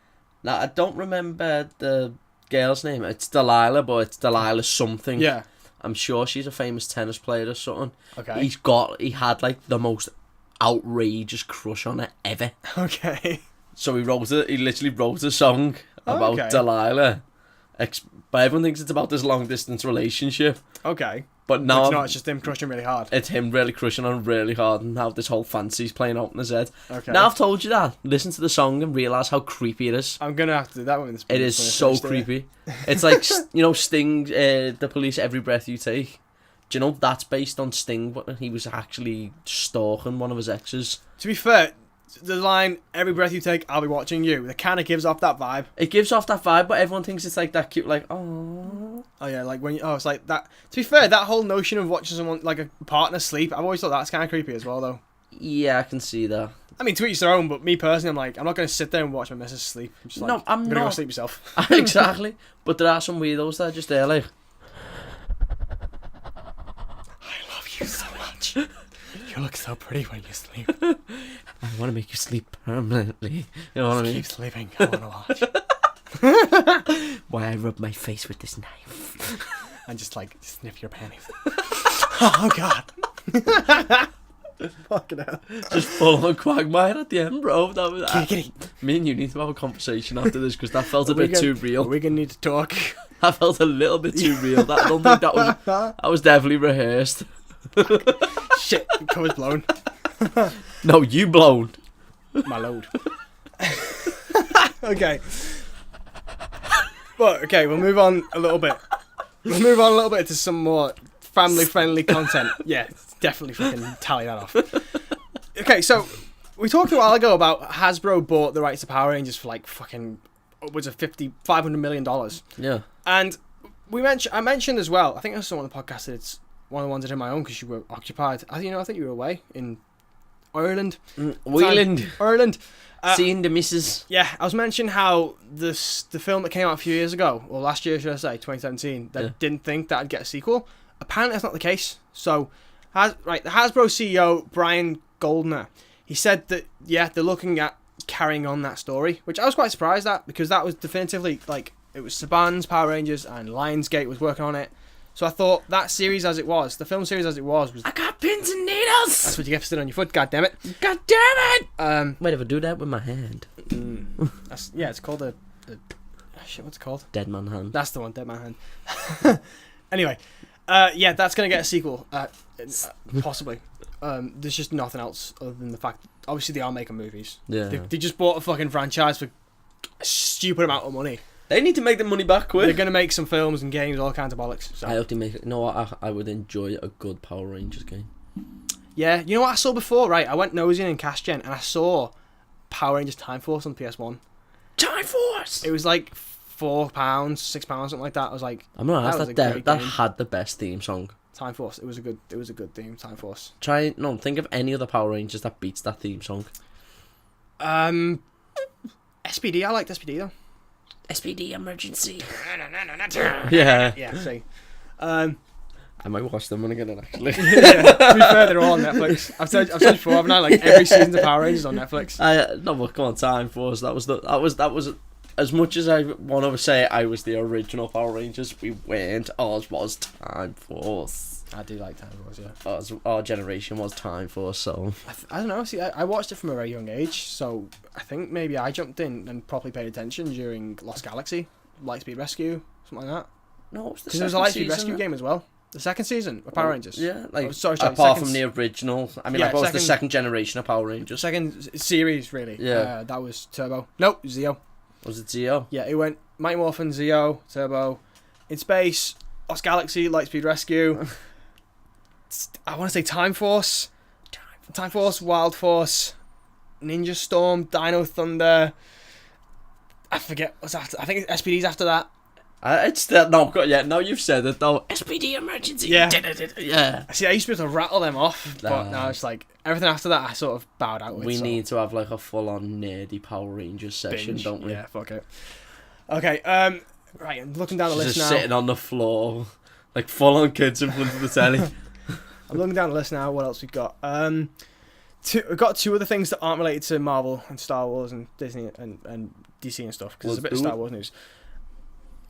Now I don't remember the girl's name. It's Delilah, but it's Delilah something. Yeah. I'm sure she's a famous tennis player or something. Okay. He had like the most outrageous crush on her ever. Okay. So he literally wrote a song about Delilah. But everyone thinks it's about this long distance relationship. Okay. But now it's not, it's just him crushing really hard. It's him really crushing on really hard and how this whole fantasy's playing out in his head. Okay. Now I've told you that. Listen to the song and realise how creepy it is. I'm going to have to do that one. It is so creepy. It's like, Sting, the police, every breath you take. Do you know that's based on Sting, but he was actually stalking one of his exes? To be fair, the line, every breath you take, I'll be watching you, that kind of gives off that vibe. It gives off that vibe, but everyone thinks it's like that cute, like, oh. Oh, yeah, like when it's like that. To be fair, that whole notion of watching someone, like a partner sleep, I've always thought that's kind of creepy as well, though. Yeah, I can see that. I mean, to each their own, but me personally, I'm like, I'm not going to sit there and watch my missus sleep. I'm just like, no, I'm going to not. go sleep yourself. Exactly. But there are some weirdos that are just there, like, I love you so much. You look so pretty when you sleep. I want to make you sleep permanently. You know what I mean? Keep sleeping. I want to watch. Why I rub my face with this knife. And just like sniff your panties. Oh god. Fucking hell. Just full on Quagmire at the end, bro. That was Kitty. me and you need to have a conversation after this because that felt a bit too real. We're gonna need to talk. That felt a little bit too real. I don't think that was definitely rehearsed. Shit, cover's blown. No, you blown. My load. Okay. Well, okay, we'll move on a little bit. We'll move on a little bit to some more family-friendly content. Yeah, definitely fucking tally that off. Okay, so we talked a while ago about Hasbro bought the rights to Power Rangers for like fucking upwards of $500 million. Yeah. And I mentioned as well, I think I saw on the podcast that it's one of the ones I did my own because you were occupied. I think you were away in Ireland. Ireland. Seeing the missus. Yeah, I was mentioning how the film that came out a few years ago, or last year should I say, 2017, that didn't think that I'd get a sequel. Apparently that's not the case. So, the Hasbro CEO, Brian Goldner, he said that, yeah, they're looking at carrying on that story, which I was quite surprised at, because that was definitively, like, it was Saban's Power Rangers, and Lionsgate was working on it. So I thought that series as it was, the film series as it was I got pins and needles! That's what you get for sitting on your foot, god damn it. God damn it! Wait, if I do that with my hand. It's called a shit, what's it called? Dead man hand. That's the one, Dead Man Hand. Anyway, that's going to get a sequel, possibly. There's just nothing else other than the fact, obviously they are making movies. Yeah. They just bought a fucking franchise for a stupid amount of money. They need to make the money back quick. They're going to make some films and games, all kinds of bollocks. So. I hope they make it. You know what? I would enjoy a good Power Rangers game. Yeah, you know what I saw before, right? I went nosing in Cash Gen and I saw Power Rangers Time Force on PS1. Time Force! It was like £4, £6, something like that. I was like, I'm not honest, that had the best theme song. Time Force. It was a good theme, Time Force. Think of any other Power Rangers that beats that theme song. SPD, I liked SPD though. SPD emergency. Yeah. Yeah, see. I might watch them when I get it actually. Yeah, to be fair, they're all on Netflix. I've said before, haven't I? Like every season of Power Rangers on Netflix. No, but come on, Time Force. That was as much as I want to say I was the original Power Rangers. We weren't. Ours was Time Force. I do like Time Force, yeah. Our generation was Time Force, so I don't know. See, I watched it from a very young age, so I think maybe I jumped in and properly paid attention during Lost Galaxy, Lightspeed Rescue, something like that. No, it was because there was a Lightspeed Rescue game as well. The second season of Power Rangers. Yeah, like apart from the original. I mean, was the second generation of Power Rangers. Second series, really. Yeah. That was Turbo. Nope, Zeo. Was it Zeo? Yeah, it went Mighty Morphin, Zeo, Turbo, In Space, Lost Galaxy, Lightspeed Rescue. I want to say Time Force. Time Time Force, Wild Force, Ninja Storm, Dino Thunder. I forget what's after. I think SPD's after that. It's still no, yeah. Now you've said it though. SPD emergency. Yeah. Yeah. See, I used to be able to rattle them off, but now it's like everything after that I sort of bowed out with. We need to have like a full-on nerdy Power Rangers session, binge. don't we? Yeah, fuck it. Okay, right, I'm looking down the list Just now. sitting on the floor, like full-on kids in front of the telly. I'm looking down the list now. What else we got? We've got two other things that aren't related to Marvel and Star Wars and Disney and DC and stuff because there's a bit of Star Wars news.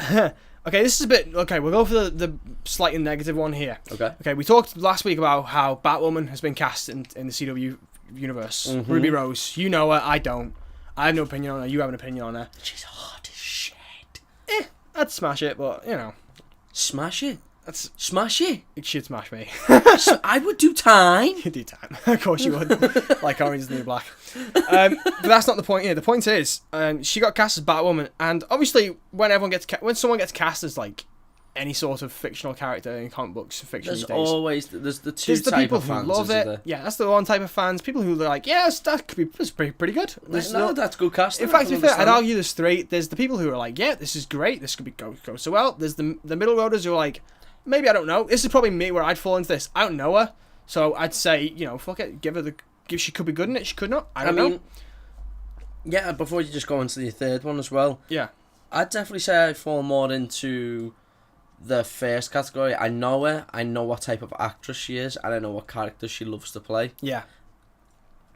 Okay, this is a bit... Okay, we'll go for the slightly negative one here. Okay, we talked last week about how Batwoman has been cast in the CW universe. Mm-hmm. Ruby Rose. You know her, I don't. I have no opinion on her, you have an opinion on her. She's hot as shit. I'd smash it, but, you know. Smash it? Smash it? It should smash me. I would do time. You'd do time. Of course you would. Like Orange is the New Black. But that's not the point here. The point is, she got cast as Batwoman, and obviously when someone gets cast as like any sort of fictional character in comic books, fiction There's these days, always there's the two there's the type people of who fans. love it. Yeah, that's the one type of fans. People who are like, yes, that could be pretty good. No, that's good casting. In fact, to be fair, I'd argue there's three. There's the people who are like, yeah, this is great. This could go so well. There's the middle roaders who are like, maybe I don't know. This is probably me where I'd fall into this. I don't know her, so I'd say, you know, fuck it, she could be good in it. She could not. I mean, know. Yeah. Before you just go into the third one as well. Yeah. I'd definitely say I fall more into the first category. I know her. I know what type of actress she is, and I know what character she loves to play. Yeah.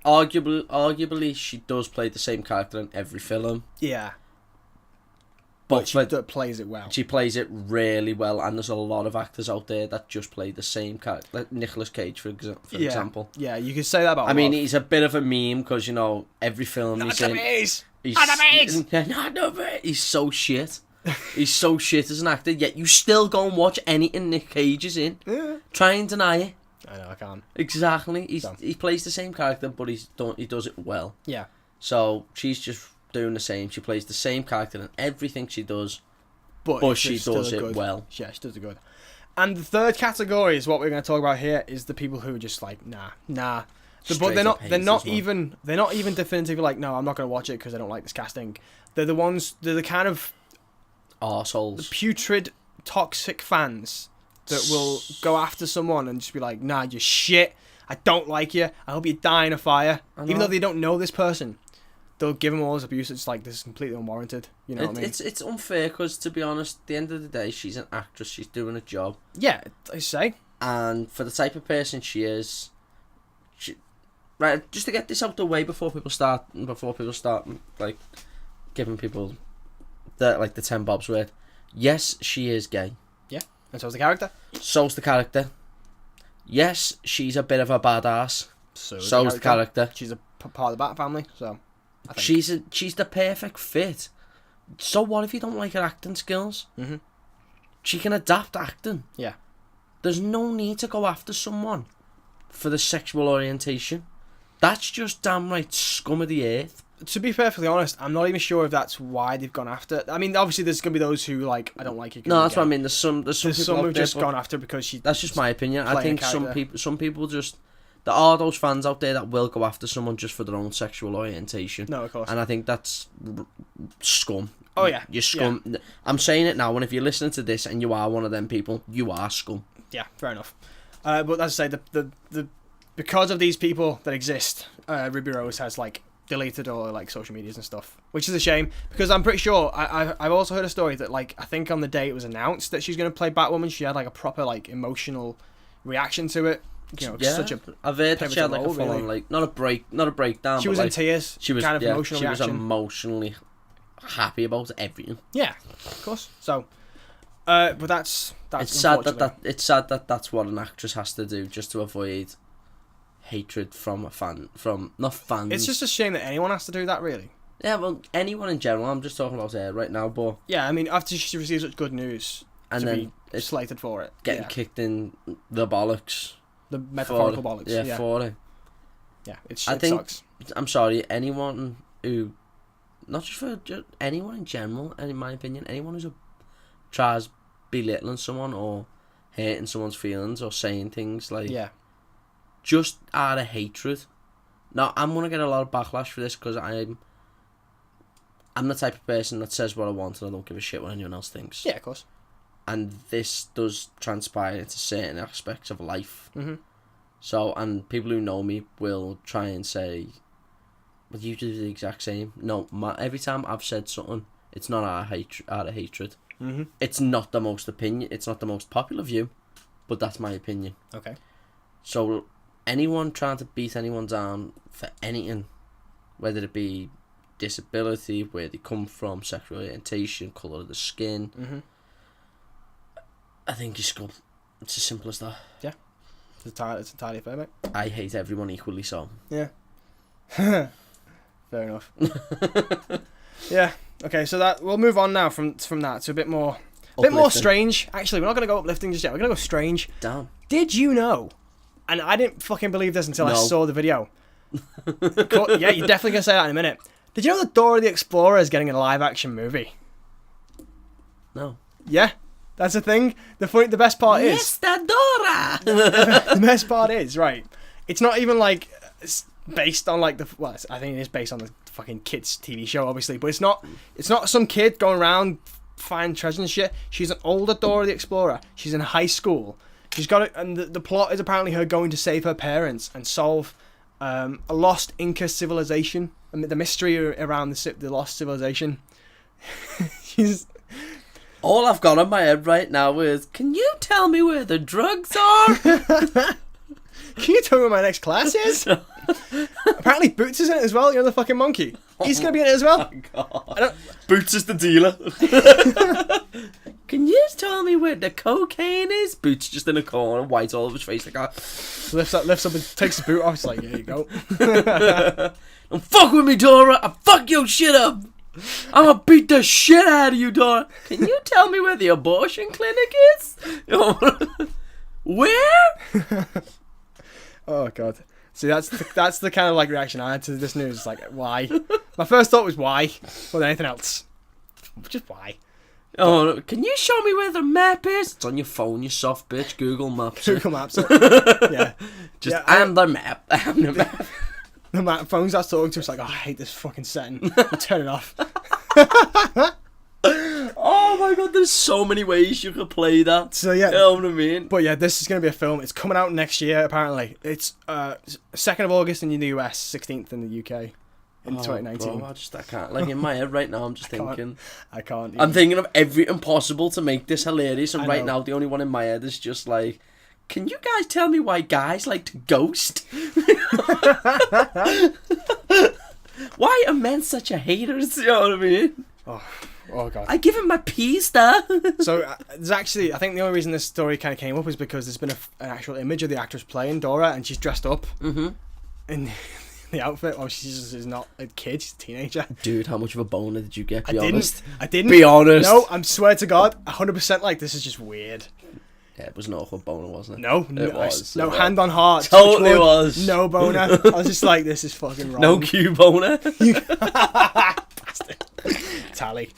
Arguably, she does play the same character in every film. Yeah. But she plays it well. She plays it really well, and there's a lot of actors out there that just play the same character. Like Nicolas Cage, for example. Yeah, you could say that about. I mean, he's a bit of a meme because, you know, every film he's in. He's so shit. He's so shit as an actor. Yet you still go and watch anything Nick Cage is in. Yeah. Try and deny it. I know, I can't. Exactly. He plays the same character, but he does it well. Yeah. So she's just doing the same. She plays the same character in everything she does, but she does it well. Yeah, she does it good. And the third category is what we're going to talk about here is the people who are just like nah. But they're not even definitively like, no, I'm not going to watch it because I don't like this casting. They're the kind of arseholes, the putrid, toxic fans that will go after someone and just be like, nah, you're shit. I don't like you. I hope you die in a fire. Even though they don't know this person. They'll give him all this abuse. It's like, this is completely unwarranted. You know what I mean? It's unfair because, to be honest, at the end of the day, she's an actress. She's doing a job. Yeah, I say. And for the type of person she is, right, just to get this out the way before people start like giving people the 10 bobs worth. Yes, she is gay. Yeah, and so's the character. So's the character. Yes, she's a bit of a badass. So's the character. She's a part of the Bat family, so. She's the perfect fit. So what if you don't like her acting skills? Mm-hmm. She can adapt acting. Yeah. There's no need to go after someone for the sexual orientation. That's just damn right scum of the earth. To be perfectly honest, I'm not even sure if that's why they've gone after. I mean, obviously there's gonna be those who like, I don't like you. No, that's what I mean. There's some people who've just gone after because she. That's just my opinion. I think some people just. There are those fans out there that will go after someone just for their own sexual orientation. No, of course. And I think that's scum. Oh, yeah. You're scum. Yeah. I'm saying it now, and if you're listening to this and you are one of them people, you are scum. Yeah, fair enough. But as I say, the because of these people that exist, Ruby Rose has, like, deleted all her, like, social medias and stuff. Which is a shame, because I'm pretty sure, I've also heard a story that, like, I think on the day it was announced that she's going to play Batwoman, she had, like, a proper, like, emotional reaction to it. You know, yeah, such a I've heard that she had like a full on, like not a breakdown. She was in tears. She was kind of emotional. She reaction. was emotionally happy about everything. Yeah, of course. So, but that's it's sad that that's what an actress has to do just to avoid hatred from not fans. It's just a shame that anyone has to do that, really. Yeah, well, anyone in general. I'm just talking about her right now, but yeah, I mean, after she receives such good news, and then be slated for it, getting kicked in the bollocks. The metaphorical bollocks. Yeah, for it. Yeah, it sucks. I'm sorry, anyone who, not just anyone in general, and in my opinion, anyone who tries belittling someone or hurting someone's feelings or saying things like, just out of hatred. Now, I'm going to get a lot of backlash for this because I'm the type of person that says what I want and I don't give a shit what anyone else thinks. Yeah, of course. And this does transpire into certain aspects of life. Mm-hmm. So, and people who know me will try and say, well, you do the exact same. No, every time I've said something, it's not out of hatred. Mm-hmm. It's not the most popular view, but that's my opinion. Okay. So, anyone trying to beat anyone down for anything, whether it be disability, where they come from, sexual orientation, colour of the skin, mm-hmm. I think you're scum. It's as simple as that. Yeah. It's entirely fair, mate. I hate everyone equally, so. Yeah. Fair enough. Yeah. Okay, so we'll move on now from that to a bit more strange. Actually, we're not going to go uplifting just yet. We're going to go strange. Damn. Did you know? And I didn't fucking believe this until I saw the video. Yeah, you're definitely going to say that in a minute. Did you know that Dora the Explorer is getting a live-action movie? No. Yeah. That's the thing. The best part is... Mr. Dora! The best part is, right, it's not even like based on like I think it is based on the fucking kids TV show, obviously, but it's not some kid going around finding treasure and shit. She's an older Dora the Explorer. She's in high school. She's got it, and the plot is apparently her going to save her parents and solve a lost Inca civilization. I mean, the mystery around the lost civilization. All I've got in my head right now is, can you tell me where the drugs are? Can you tell me where my next class is? Apparently Boots is in it as well, the fucking monkey. He's going to be in it as well. Oh, God. Boots is the dealer. Can you tell me where the cocaine is? Boots just in a corner, white all over his face like that. Lifts up and takes his boot off. It's like, here you go. Don't fuck with me, Dora. I'll fuck your shit up. I'm gonna beat the shit out of you, Dora. Can you tell me where the abortion clinic is? Where? Oh God. See, that's the kind of like reaction I had to this news. It's like, why? My first thought was why, more than anything else. Just why? Oh, can you show me where the map is? It's on your phone, you soft bitch. Google Maps. Google Maps. Yeah. I'm the map. I'm the map. The map phone's that's talking to us like, oh, I hate this fucking setting. Turn it off. Oh my God, there's so many ways you could play that. So yeah, you know what I mean? But yeah, this is going to be a film. It's coming out next year, apparently. It's 2nd of August in the US, 16th in the UK in 2019. Bro, I can't. Like, in my head right now, I'm just thinking. I can't. I'm thinking of everything possible to make this hilarious, and right now, the only one in my head is just like, can you guys tell me why guys like to ghost? Why are men such a haters? You know what I mean? Oh God. I give him my pista. So there's actually, I think the only reason this story kind of came up is because there's been an actual image of the actress playing Dora, and she's dressed up in the outfit. Well, she's not a kid, she's a teenager. Dude, how much of a boner did you get? I didn't. Be honest. No, I swear to God, 100% like, this is just weird. Yeah, it was an awkward boner, wasn't it? No, it was. No, hand on heart. Totally was. No boner. I was just like, this is fucking wrong. No Q boner. Tally.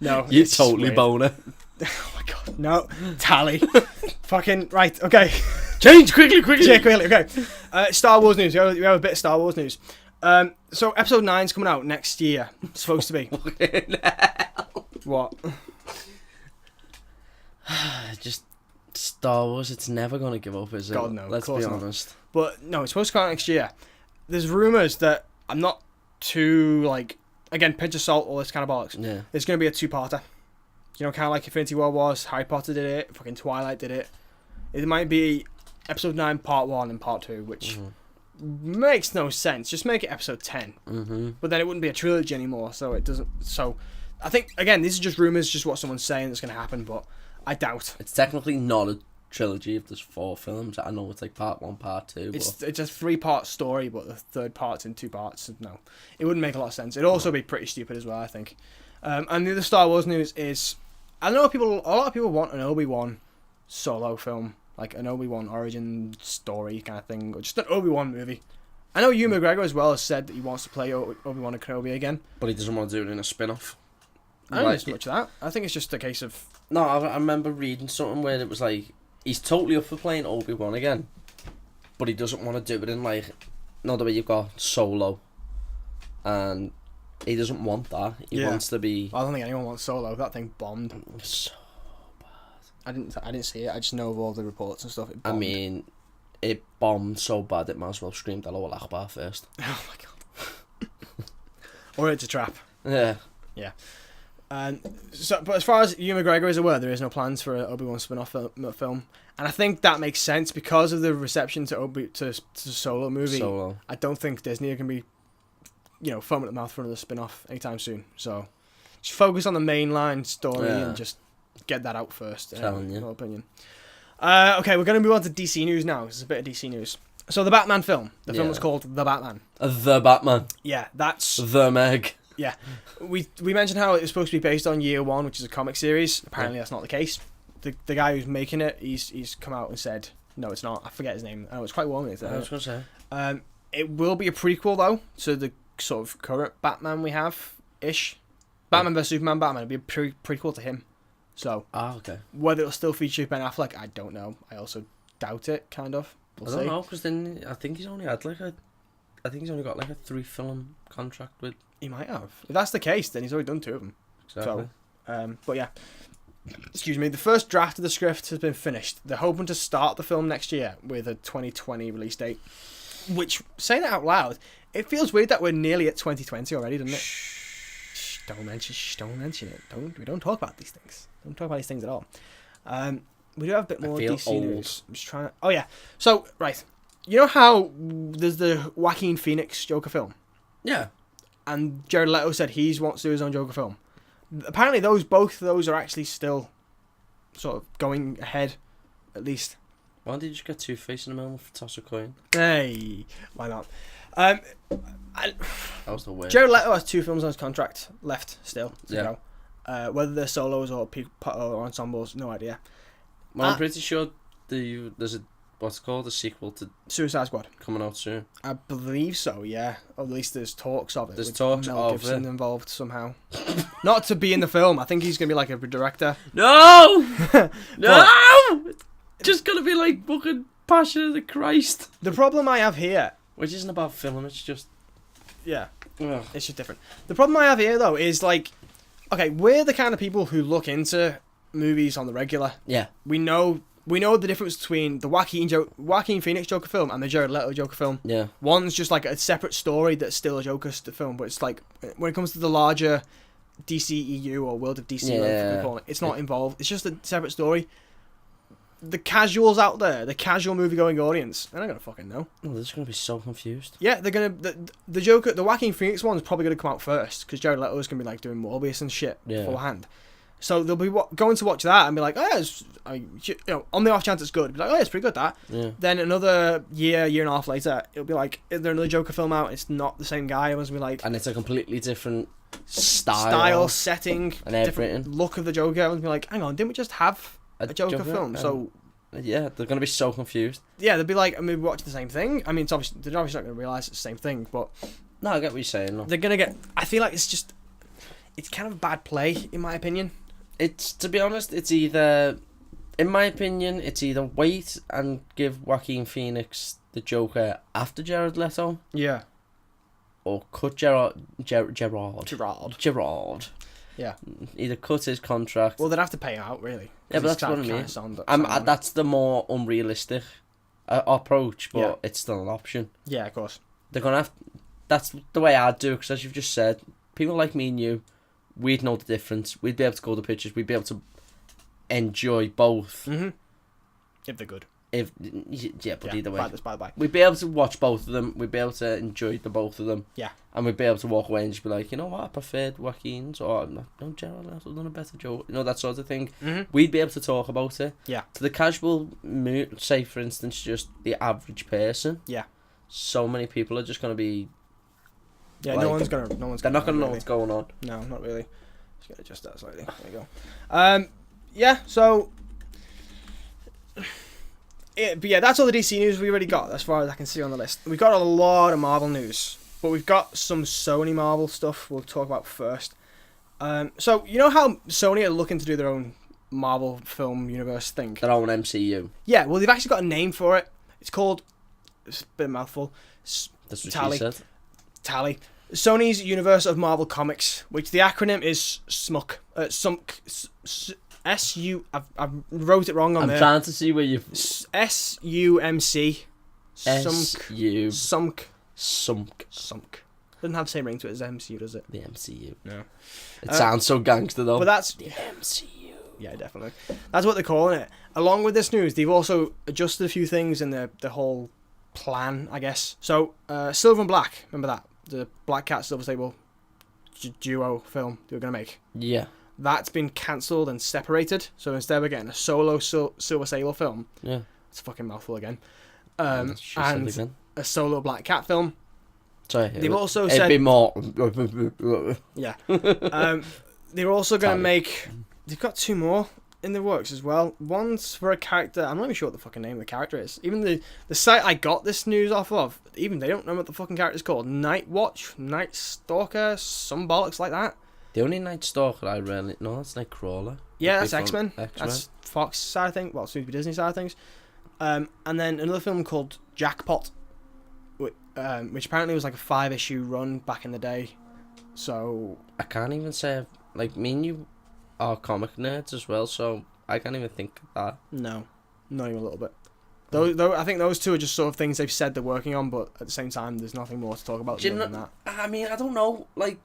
No. You totally weird. Boner. Oh my God. No. Tally. Fucking right. Okay. Change quickly. Okay. Star Wars news. We have a bit of Star Wars news. So episode 9's coming out next year. It's supposed to be. What? Just Star Wars, it's never going to give up, is it? God, no. Let's be honest. Not. But no, it's supposed to come out next year. There's rumours that I'm not too, like, again, pinch of salt, all this kind of bollocks. Yeah. There's going to be a 2-parter. You know, kind of like Infinity War was, Harry Potter did it, fucking Twilight did it. It might be episode 9 part 1 and part 2, which makes no sense. Just make it episode 10. But then it wouldn't be a trilogy anymore, so it doesn't. So I think, again, these are just rumours, just what someone's saying that's going to happen, but I doubt. It's technically not a trilogy if there's 4 films. I know it's like part 1, part 2. It's a 3-part story, but the third part's in 2 parts. No, it wouldn't make a lot of sense. It'd also be pretty stupid as well, I think. And the other Star Wars news is, I know a lot of people want an Obi-Wan solo film, like an Obi-Wan origin story kind of thing, or just an Obi-Wan movie. I know Ewan McGregor as well has said that he wants to play Obi-Wan and Kenobi again, but he doesn't want to do it in a spin-off. I don't think it's much of that. I think it's just a case of... No, I remember reading something where it was like, he's totally up for playing Obi-Wan again, but he doesn't want to do it in like, not the way you've got Solo, and he doesn't want that. He wants to be. I don't think anyone wants Solo. That thing bombed. So bad. I didn't see it. I just know of all the reports and stuff. It bombed. I mean, it bombed so bad it might as well screamed Allahu Akbar first. Oh my god. Or it's a trap. Yeah. Yeah. But as far as Ewan McGregor is aware, there is no plans for an Obi-Wan spin-off film, and I think that makes sense because of the reception to Solo movie. Solo. I don't think Disney are going to be, foaming at the mouth for another spin-off anytime soon. So just focus on the mainline story and just get that out first. In my opinion. Okay, we're going to move on to DC news now. This is a bit of DC news. So the Batman film. The film was called The Batman. The Batman. Yeah, that's The Meg. Yeah, we mentioned how it was supposed to be based on Year One, which is a comic series. Apparently, that's not the case. The guy who's making it, he's come out and said, no, it's not. I forget his name. Oh, it's quite warm. I was going to say. It will be a prequel though to the sort of current Batman we have ish. Batman vs Superman. Batman. It'll be a prequel to him. So. Okay. Whether it'll still feature Ben Affleck, I don't know. I also doubt it. Kind of. I don't know, because then I think he's only got like a 3-film contract with. He might have. If that's the case, then he's already done 2 of them. Exactly. So, but yeah. Excuse me. The first draft of the script has been finished. They're hoping to start the film next year with a 2020 release date. Which, saying that out loud, it feels weird that we're nearly at 2020 already, doesn't it? Shh, don't mention it. We don't talk about these things. Don't talk about these things at all. We do have a bit more DC news. I'm just trying to. Oh yeah. So right, you know how there's the Joaquin Phoenix Joker film. Yeah. And Jared Leto said he wants to do his own Joker film. Apparently, both of those are actually still sort of going ahead, at least. Why did you just get Two-Face in the middle of toss a coin? Hey, why not? That was the way. Jared Leto has 2 films on his contract left still to go. Whether they're solos or ensembles, no idea. Well, I'm pretty sure there's a sequel to Suicide Squad coming out soon. I believe so, yeah. Or at least there's talks of it. There's talks Mel of Gibson it involved somehow. Not to be in the film. I think he's gonna be like a director. No, no, just gonna be like fucking Passion of the Christ. The problem I have here, which isn't about film, it's just it's just different. The problem I have here though is like, okay, we're the kind of people who look into movies on the regular. Yeah, we know the difference between the Joaquin Phoenix Joker film and the Jared Leto Joker film. Yeah. One's just like a separate story that's still a Joker film, but it's like when it comes to the larger DCEU or World of DC, whatever we call it, it's not involved. It's just a separate story. The casuals out there, the casual movie-going audience, they're not gonna fucking know. Oh, they're just gonna be so confused. Yeah, they're gonna the Joker, the Joaquin Phoenix one's probably gonna come out first because Jared Leto's gonna be like doing Morbius and shit beforehand. So they'll be going to watch that and be like, on the off chance it's good, be like, it's pretty good that. Yeah. Then another year and a half later, it'll be like, is there another Joker film out? It's not the same guy. Everyone's gonna be like, and it's a completely different style, setting, and everything. Different look of the Joker. Everyone's gonna be like, hang on, didn't we just have a Joker film? So yeah, they're gonna be so confused. Yeah, they'll be like, we're watching the same thing. I mean, they're obviously not gonna realise it's the same thing, but no, I get what you're saying. No. They're gonna get. I feel like it's kind of a bad play, in my opinion. It's, to be honest, it's either, in my opinion, wait and give Joaquin Phoenix the Joker after Jared Leto. Yeah. Or cut Gerard. Yeah. Either cut his contract. Well, they'd have to pay him out, really. Yeah, but that's what I mean. That's the more unrealistic approach, but it's still an option. Yeah, of course. They're gonna have. That's the way I'd do it, because as you've just said, people like me and you, we'd know the difference. We'd be able to go to pictures. We'd be able to enjoy both. Mm-hmm. If they're good. Either way. Bye. We'd be able to watch both of them. We'd be able to enjoy the both of them. Yeah. And we'd be able to walk away and just be like, you know what, I preferred Joaquin's, or no, Jared Leto's done a better job. You know, that sort of thing. Mm-hmm. We'd be able to talk about it. Yeah. To the casual, say for instance, just the average person. Yeah. So many people are just going to be. Yeah, like, no one's gonna They're not going to know what's going on. No, not really. Just gonna adjust that slightly. There you go. Yeah. So. But yeah, that's all the DC news we already got, as far as I can see on the list. We've got a lot of Marvel news, but we've got some Sony Marvel stuff we'll talk about first. So, you know how Sony are looking to do their own Marvel film universe thing? Their own MCU. Yeah, well, they've actually got a name for it. It's called It's a bit of a mouthful. That's what Tally. she said. Tally. Sony's universe of Marvel Comics, which the acronym is SMUC. S-U... I wrote it wrong on there. I'm trying to see where you've... S-U-M-C. S-U... Sumk. Sumk. Doesn't have the same ring to it as the MCU, does it? The MCU. No. It sounds so gangster, though. But that's... The MCU. Yeah, definitely. That's what they're calling it. Along with this news, they've also adjusted a few things in the whole plan, I guess. So, Silver and Black, remember that? The Black Cat Silver Sable duo film they were going to make. Yeah. That's been cancelled and separated. So instead we're getting a solo Silver Sable film. Yeah. It's a fucking mouthful again. And a solo Black Cat film. Sorry. They've also said... It'd be more... Yeah. They're also going to make... They've got 2 more in the works as well. One's for a character... I'm not even sure what the fucking name of the character is. Even the site I got this news off of, even they don't know what the fucking character's called. Night Watch? Night Stalker? Some bollocks like that. The only Night Stalker I really... No, that's Nightcrawler. Yeah, that's X-Men. That's Fox side of things. Well, soon to be Disney side of things. And then another film called Jackpot, which apparently was like a 5-issue run back in the day. So... I can't even say... Like, me and you are comic nerds as well, so I can't even think of that. No, not even a little bit. Though I think those 2 are just sort of things they've said they're working on, but at the same time, there's nothing more to talk about than that. I mean, I don't know. Like,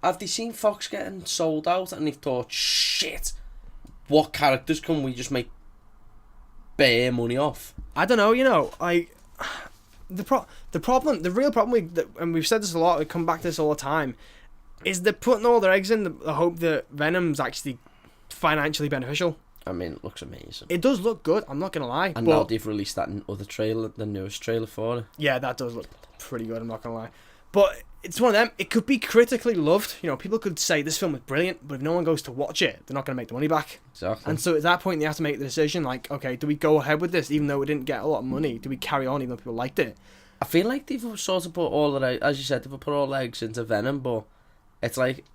have they seen Fox getting sold out and they've thought, shit, what characters can we just make bare money off? I don't know. The real problem, and we've said this a lot, we come back to this all the time, is they're putting all their eggs in the hope that Venom's actually financially beneficial. I mean, it looks amazing. It does look good, I'm not going to lie. And now they've released that other trailer, the newest trailer for it. Yeah, that does look pretty good, I'm not going to lie. But it's one of them, it could be critically loved. People could say this film is brilliant, but if no one goes to watch it, they're not going to make the money back. Exactly. And so at that point, they have to make the decision, like, okay, do we go ahead with this, even though we didn't get a lot of money? Do we carry on, even though people liked it? I feel like they've sort of put all their, as you said, they've put all their eggs into Venom, but it's like...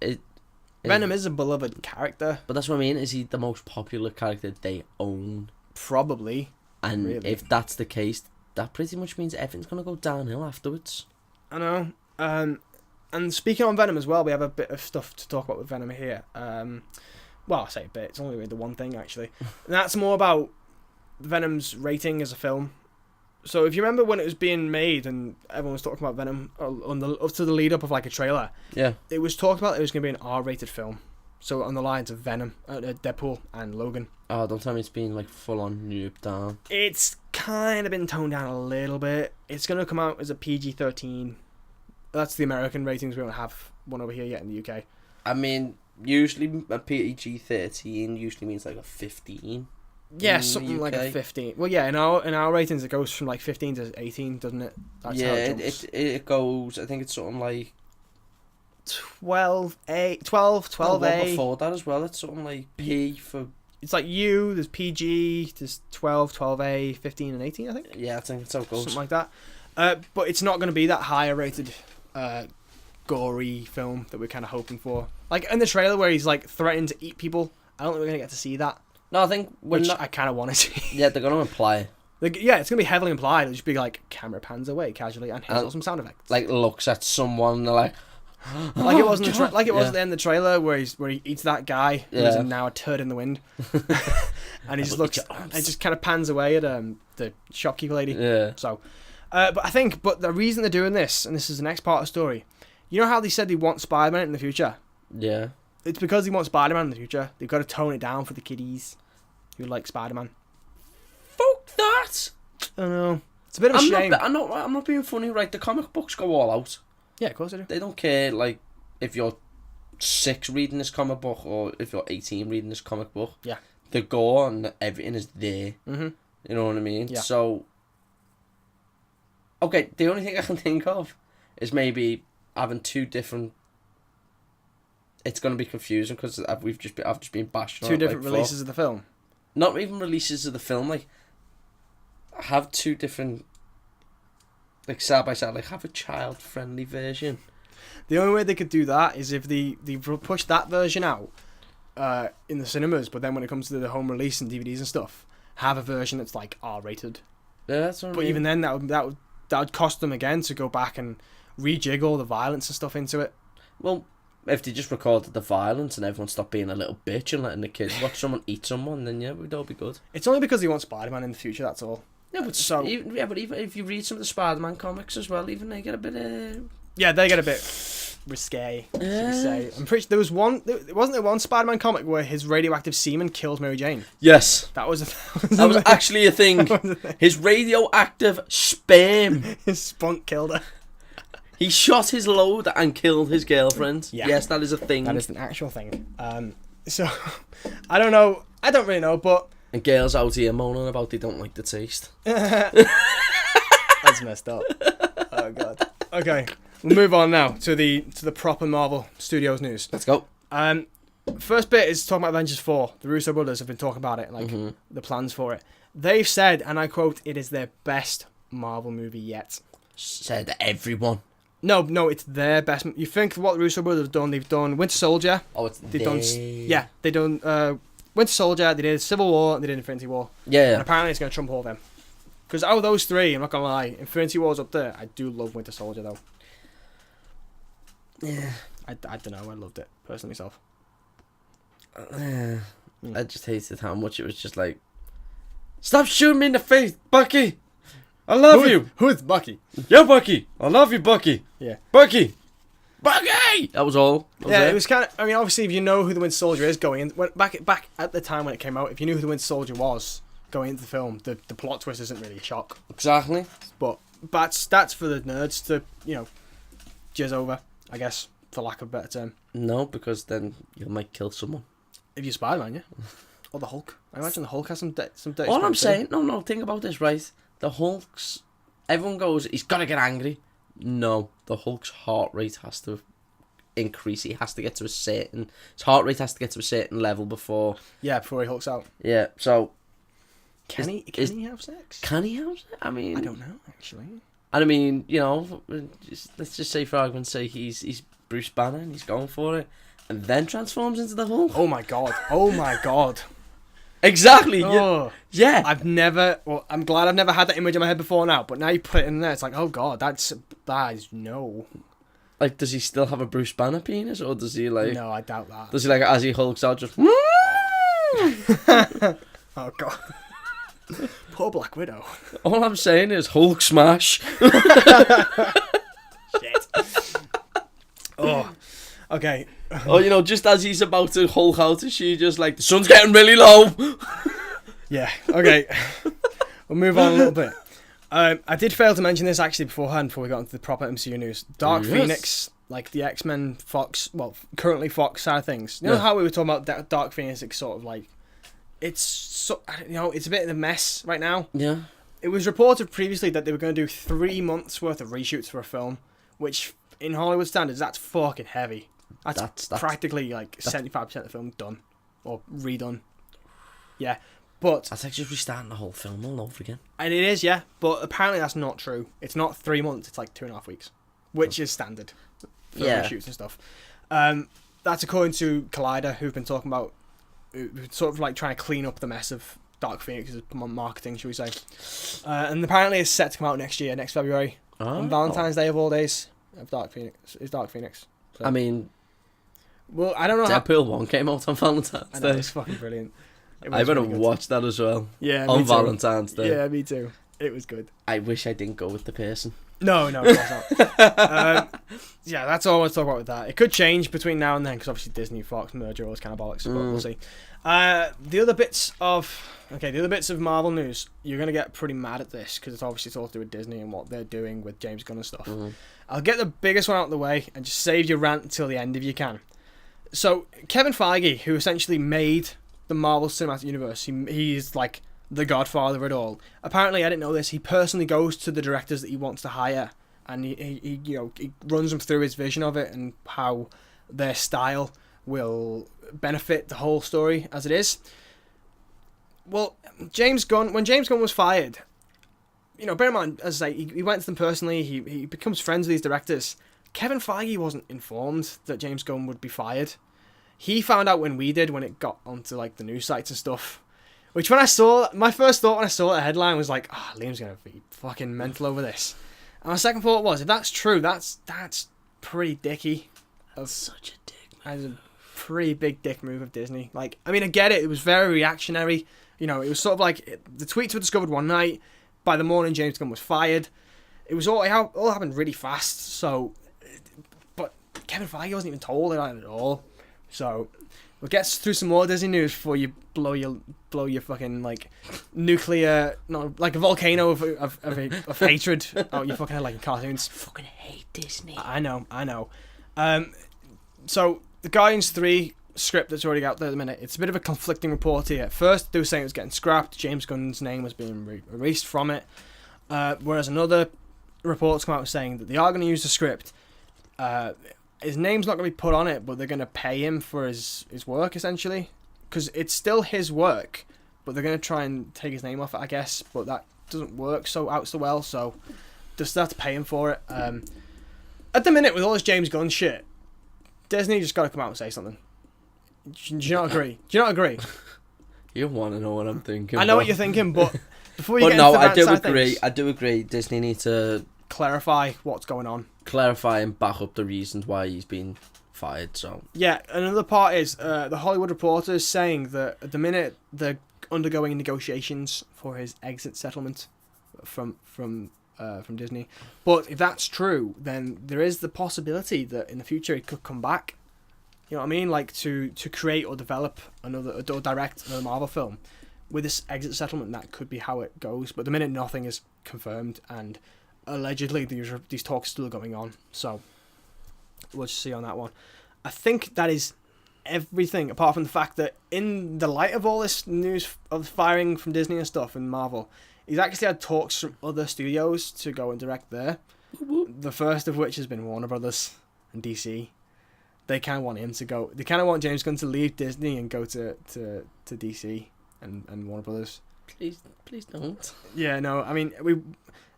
Venom is a beloved character. But that's what I mean, is he the most popular character they own? Probably. And really. If that's the case, that pretty much means everything's going to go downhill afterwards. I know. And speaking on Venom as well, we have a bit of stuff to talk about with Venom here. Well, I say a bit, it's only really the one thing, actually. And that's more about Venom's rating as a film. So if you remember when it was being made and everyone was talking about Venom up to the lead up of like a trailer, yeah, it was talked about it was going to be an R-rated film. So on the lines of Venom, Deadpool and Logan. Oh, don't tell me it's been like full on noobed down. It's kind of been toned down a little bit. It's going to come out as a PG-13. That's the American ratings. We don't have one over here yet in the UK. I mean, usually a PG-13 usually means like a 15. Yeah, something like a 15. Well, yeah, in our ratings it goes from like 15 to 18, doesn't it? That's yeah, how it jumps. It goes. I think it's something like 12 A. Before that as well, it's something like P for. It's like U. There's PG. There's 12, 12A, 15, and 18. I think. Yeah, I think that's how it goes. Something like that. But it's not going to be that higher rated, gory film that we're kind of hoping for. Like in the trailer where he's like threatening to eat people. I don't think we're going to get to see that. No, I think I kind of want to see. Yeah, they're going to imply. Yeah, it's going to be heavily implied. It'll just be like, camera pans away casually, and here's some sound effects. Like, looks at someone, they're like... like it was at the end of the trailer where he eats that guy who's now a turd in the wind. And he just looks... And just kind of pans away at the shopkeeper lady. Yeah. So... But the reason they're doing this, and this is the next part of the story, you know how they said they want Spider-Man in the future? Yeah. It's because they want Spider-Man in the future. They've got to tone it down for the kiddies who like Spider-Man. Fuck that! I don't know. It's a bit of a shame. I'm not being funny, right? The comic books go all out. Yeah, of course they do. They don't care, like, if you're 6 reading this comic book or if you're 18 reading this comic book. Yeah. The gore and everything is there. Mm-hmm. You know what I mean? Yeah. So... Okay, the only thing I can think of is maybe having 2 different... It's going to be confusing because I've just been bashed on 2 different releases of the film? Not even releases of the film, like... Have 2 different... Like, side by side, like, have a child-friendly version. The only way they could do that is if they push that version out in the cinemas, but then when it comes to the home release and DVDs and stuff, have a version that's, like, R-rated. Yeah, that's what I mean. But even then, that would that would cost them again to go back and rejig all the violence and stuff into it. Well, if they just recorded the violence and everyone stopped being a little bitch and letting the kids watch someone eat someone, then yeah, we'd all be good. It's only because he wants Spider-Man in the future, that's all. Yeah, but even if you read some of the Spider-Man comics as well, even they get a bit Yeah, they get a bit risque, should we say. I'm pretty sure there was one... Wasn't there one Spider-Man comic where his radioactive semen kills Mary Jane? Yes. That was actually a thing. His radioactive sperm. His spunk killed her. He shot his load and killed his girlfriend. Yeah. Yes, that is a thing. That is an actual thing. So, I don't know. I don't really know, but... And girls out here moaning about they don't like the taste. That's messed up. Oh, God. Okay, we'll move on now to the proper Marvel Studios news. Let's go. First bit is talking about Avengers 4. The Russo brothers have been talking about it, like the plans for it. They've said, and I quote, it is their best Marvel movie yet. Said everyone. No, it's their best. You think what the Russo brothers have done? They've done Winter Soldier. Oh, it's they've done. Yeah, they done Winter Soldier. They did Civil War. And they did Infinity War. Yeah. And apparently it's going to trump all of them. Because out of those three, I'm not gonna lie, Infinity War's up there. I do love Winter Soldier though. Yeah. I don't know. I loved it personally myself. I just hated how much it was just like, stop shooting me in the face, Bucky. I love you. Who's Bucky? You're Bucky. I love you, Bucky. Yeah. Bucky. That was all. It was kind of. I mean, obviously, if you know who the Winter Soldier is going in, back at the time when it came out, if you knew who the Winter Soldier was going into the film, the plot twist isn't really a shock. Exactly. But that's for the nerds to jizz over, I guess, for lack of a better term. No, because then you might kill someone. If you're Spider-Man, yeah. Or the Hulk. I imagine the Hulk has some dirty. All I'm saying, no, think about this, right? The Hulk's, everyone goes, he's got to get angry. No, the Hulk's heart rate has to increase. He has to get to his heart rate has to get to a certain level before. Yeah, before he Hulks out. Yeah, so. Can he have sex? Can he have sex? I mean. I don't know, actually. And I mean, let's just say for argument's sake, he's Bruce Banner and he's going for it. And then transforms into the Hulk. Oh my god. Exactly. Oh. Yeah. I'm glad I've never had that image in my head before now, but now you put it in there, it's like, oh god, that is no. Like, does he still have a Bruce Banner penis, or does he like? No, I doubt that. Does he like as he hulks out just? Oh god. Poor Black Widow. All I'm saying is Hulk smash. Shit. Oh. Okay. Or just as he's about to Hulk out, is she just like, the sun's getting really low? Yeah. Okay. We'll move on a little bit. I did fail to mention this actually beforehand before we got into the proper MCU news. Dark Phoenix, like the X-Men Fox, well, currently Fox side of things. You know how we were talking about Dark Phoenix? It's sort of like, it's it's a bit of a mess right now. Yeah. It was reported previously that they were going to do 3 months worth of reshoots for a film, which in Hollywood standards, that's fucking heavy. That's practically like 75% of the film done or redone. Yeah. But that's like just restarting the whole film all over again. And it is, yeah. But apparently that's not true. It's not 3 months. It's like 2.5 weeks, which is standard for reshoots and stuff. That's according to Collider, who've been talking about sort of like trying to clean up the mess of Dark Phoenix's marketing, should we say? And apparently it's set to come out next February, on Valentine's Day of all days. Of Dark Phoenix is Dark Phoenix. So. I mean, well, I don't know. Deadpool 1 came out on Valentine's Day. It was fucking brilliant. I better watch that as well. Yeah, on Valentine's Day. Yeah, me too. It was good. I wish I didn't go with the person. No, of course not. Yeah, that's all I want to talk about with that. It could change between now and then because obviously Disney, Fox merger, all this kind of bollocks. But we'll see. The other bits of Marvel news, you're gonna get pretty mad at this because it's obviously all to do with Disney and what they're doing with James Gunn and stuff. I'll get the biggest one out of the way and just save your rant until the end if you can. So Kevin Feige, who essentially made the Marvel Cinematic Universe, he's like the godfather of it all. Apparently, I didn't know this, he personally goes to the directors that he wants to hire and he runs them through his vision of it and how their style will benefit the whole story as it is. Well, when James Gunn was fired, bear in mind, as I say, he went to them personally, he becomes friends with these directors. Kevin Feige wasn't informed that James Gunn would be fired. He found out when it got onto like the news sites and stuff. Which my first thought when I saw the headline was like, Liam's gonna be fucking mental over this. And my second thought was, if that's true, that's pretty dicky. That's such a dick move. That's a pretty big dick move of Disney. Like, I mean, I get it. It was very reactionary. You know, it was sort of like the tweets were discovered one night. By the morning, James Gunn was fired. It all happened really fast. So, but Kevin Feige wasn't even told about it at all. So, we'll get through some more Disney news before you blow your fucking like nuclear, no, like a volcano of hatred out your fucking head like in cartoons. I fucking hate Disney. I know. So the Guardians 3 script that's already out there at the minute, it's a bit of a conflicting report here. At first, they were saying it was getting scrapped. James Gunn's name was being erased from it. Whereas another report's come out saying that they are going to use the script. His name's not going to be put on it, but they're going to pay him for his work, essentially. Because it's still his work, but they're going to try and take his name off it, I guess. But that doesn't work out so well, so just have to pay him for it. At the minute, with all this James Gunn shit, Disney just got to come out and say something. Do you not agree? You want to know what I'm thinking. I know what you're thinking, but before you get into I that do side of agree. things, I do agree. Disney need to clarify what's going on. Clarify and back up the reasons why he's been fired. So yeah, another part is the Hollywood Reporter is saying that at the minute they're undergoing negotiations for his exit settlement from Disney. But if that's true, then there is the possibility that in the future he could come back. You know what I mean? Like to create or develop or direct another Marvel film with this exit settlement. That could be how it goes. But at the minute, nothing is confirmed, and allegedly these talks are still going on. So we'll just see on that one. I think that is everything, apart from the fact that in the light of all this news of firing from Disney and stuff and Marvel, he's actually had talks from other studios to go and direct there. The first of which has been Warner Brothers and DC. They kind of want him to go. They kind of want James Gunn to leave Disney and go to DC and Warner Brothers. Please don't. Yeah, no. I mean,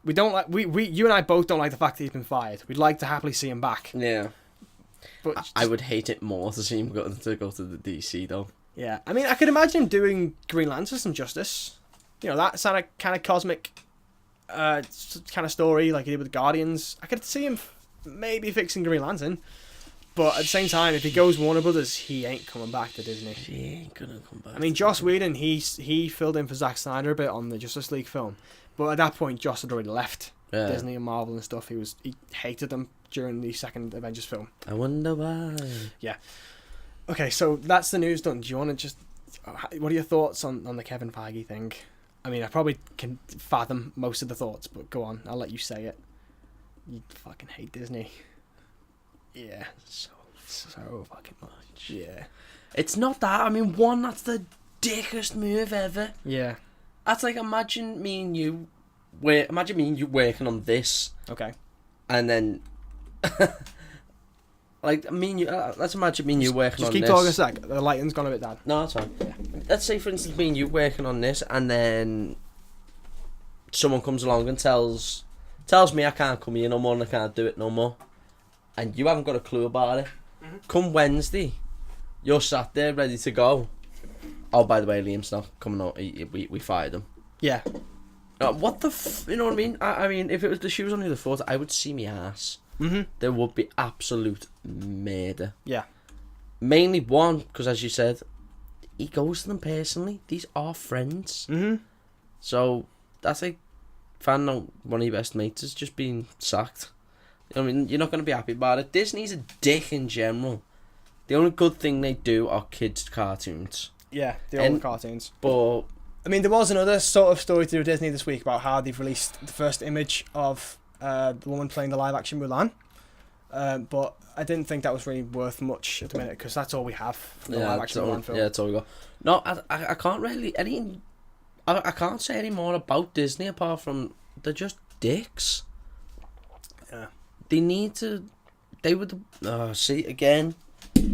we don't like you and I both don't like the fact that he's been fired. We'd like to happily see him back. Yeah. But I would hate it more to see him go to the DC though. Yeah, I mean, I could imagine him doing Green Lantern some justice. You know, that kind of cosmic, kind of story like he did with the Guardians. I could see him maybe fixing Green Lantern. But at the same time, if he goes Warner Brothers, he ain't coming back to Disney. He ain't gonna come back. I mean, Joss Whedon, he filled in for Zack Snyder a bit on the Justice League film, but at that point, Joss had already left Disney and Marvel and stuff. He hated them during the second Avengers film. I wonder why. Yeah. Okay, so that's the news done. Do you want to just... What are your thoughts on the Kevin Feige thing? I mean, I probably can fathom most of the thoughts, but go on. I'll let you say it. You fucking hate Disney. Yeah. So fucking much. Yeah. It's not that. I mean, that's the dickest move ever. Yeah. That's like, imagine me and you working on this. Okay. And then... like, me and you... let's imagine me and you working on this. Just keep talking a sec. The lighting's gone a bit down. No, that's fine. Yeah. Let's say, for instance, me and you working on this, and then someone comes along and tells me I can't come here no more and I can't do it no more. And you haven't got a clue about it. Mm-hmm. Come Wednesday, you're sat there ready to go. Oh, by the way, Liam's not coming out. We fired him. Yeah. What the you know what I mean? I mean, if it was the shoes on the other foot, I would see me ass. Mm-hmm. There would be absolute murder. Yeah. Mainly one, because as you said, he goes to them personally. These are friends. Mm-hmm. So that's like finding out one of your best mates has just been sacked. I mean, you're not going to be happy about it. Disney's a dick in general. The only good thing they do are kids' cartoons. Yeah, the old cartoons. But I mean, there was another sort of story to do with Disney this week about how they've released the first image of the woman playing the live-action Mulan. But I didn't think that was really worth much at the minute, because that's all we have from the live-action Mulan film. Yeah, that's all we got. No, I can't really... I can't say any more about Disney apart from they're just dicks. Yeah. They need to... They would... see, again...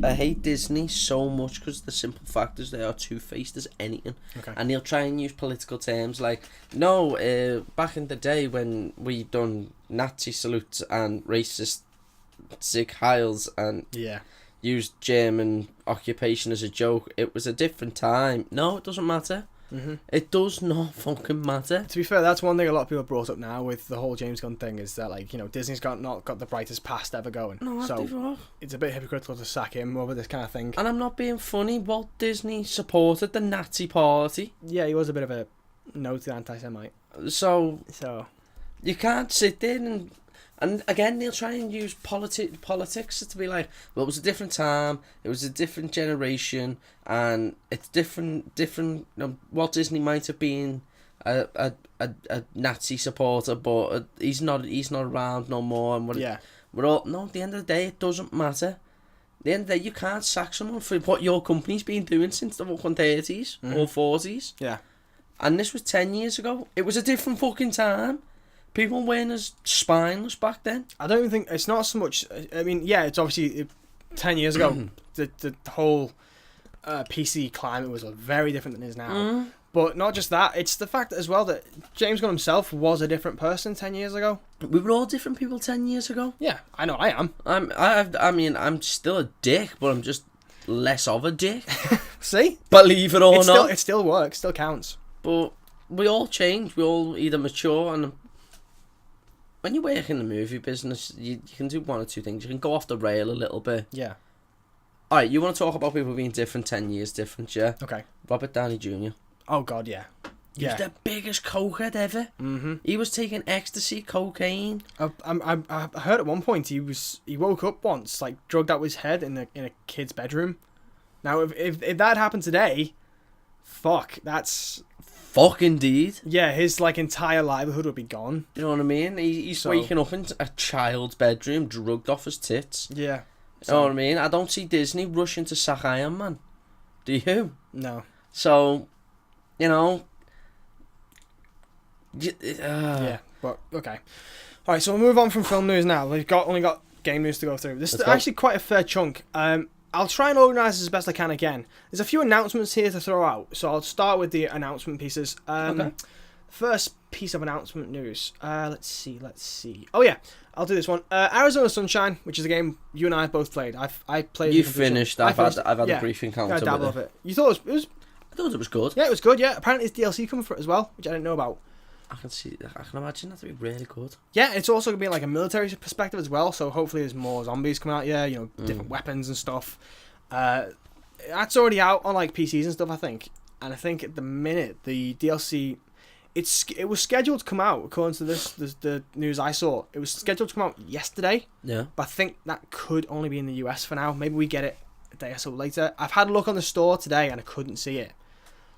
I hate Disney so much because the simple fact is they are two-faced as anything. Okay. And they'll try and use political terms like, no, back in the day when we done Nazi salutes and racist Sieg Heils and used German occupation as a joke, it was a different time. No, it doesn't matter. It does not fucking matter. To be fair, that's one thing a lot of people have brought up now with the whole James Gunn thing, is that, like, you know, Disney's not got the brightest past ever going. No, so it's a bit hypocritical to sack him over this kind of thing. And I'm not being funny, Walt Disney supported the Nazi party. Yeah, he was a bit of a noted anti-Semite. So you can't sit there and again, they'll try and use politics to be like, well, it was a different time, it was a different generation, and it's different. Walt Disney might have been a Nazi supporter, but he's not around no more. And we're all, no. At the end of the day, it doesn't matter. At the end of the day, you can't sack someone for what your company's been doing since the fucking 30s or 40s. Yeah. And this was 10 years ago. It was a different fucking time. People weren't as spineless back then. I don't even think it's not so much. I mean, yeah, it's obviously 10 years ago. the whole PC climate was very different than it is now. But not just that, it's the fact as well that James Gunn himself was a different person 10 years ago. We were all different people 10 years ago. Yeah, I know I am. I'm still a dick, but I'm just less of a dick. See? Believe it or not. It still works, still counts. But we all change. We all either mature, and when you work in the movie business, you can do one or two things. You can go off the rail a little bit. Yeah. Alright, you want to talk about people being different, 10 years different, yeah? Okay. Robert Downey Jr. Oh, God, yeah. He was the biggest cokehead ever. He was taking ecstasy, cocaine. I heard at one point he woke up once, like, drugged out his head in a kid's bedroom. Now, if that happened today, fuck, that's... Fuck indeed. Yeah, his like entire livelihood would be gone. You know what I mean? He's waking up in a child's bedroom, drugged off his tits. Yeah. You know what I mean? I don't see Disney rushing to sack Iron Man. Do you? No. So, you know. Yeah, but okay. All right, so we'll move on from film news now. We've only got game news to go through. This is actually quite a fair chunk. I'll try and organise as best I can again. There's a few announcements here to throw out, so I'll start with the announcement pieces. Okay. First piece of announcement news. Let's see. Oh yeah, I'll do this one. Arizona Sunshine, which is a game you and I have both played. I played. You finished. I've had a brief encounter with it. I dabble of it. You thought it was? I thought it was good. Yeah, it was good. Yeah, apparently it's DLC coming for it as well, which I didn't know about. I can imagine that to be really good. Yeah, it's also gonna be like a military perspective as well. So hopefully there's more zombies coming out. Yeah, you know, different weapons and stuff. That's already out on like PCs and stuff, I think. And I think at the minute the DLC, it was scheduled to come out according to the news I saw. It was scheduled to come out yesterday. Yeah. But I think that could only be in the US for now. Maybe we get it a day or so later. I've had a look on the store today and I couldn't see it.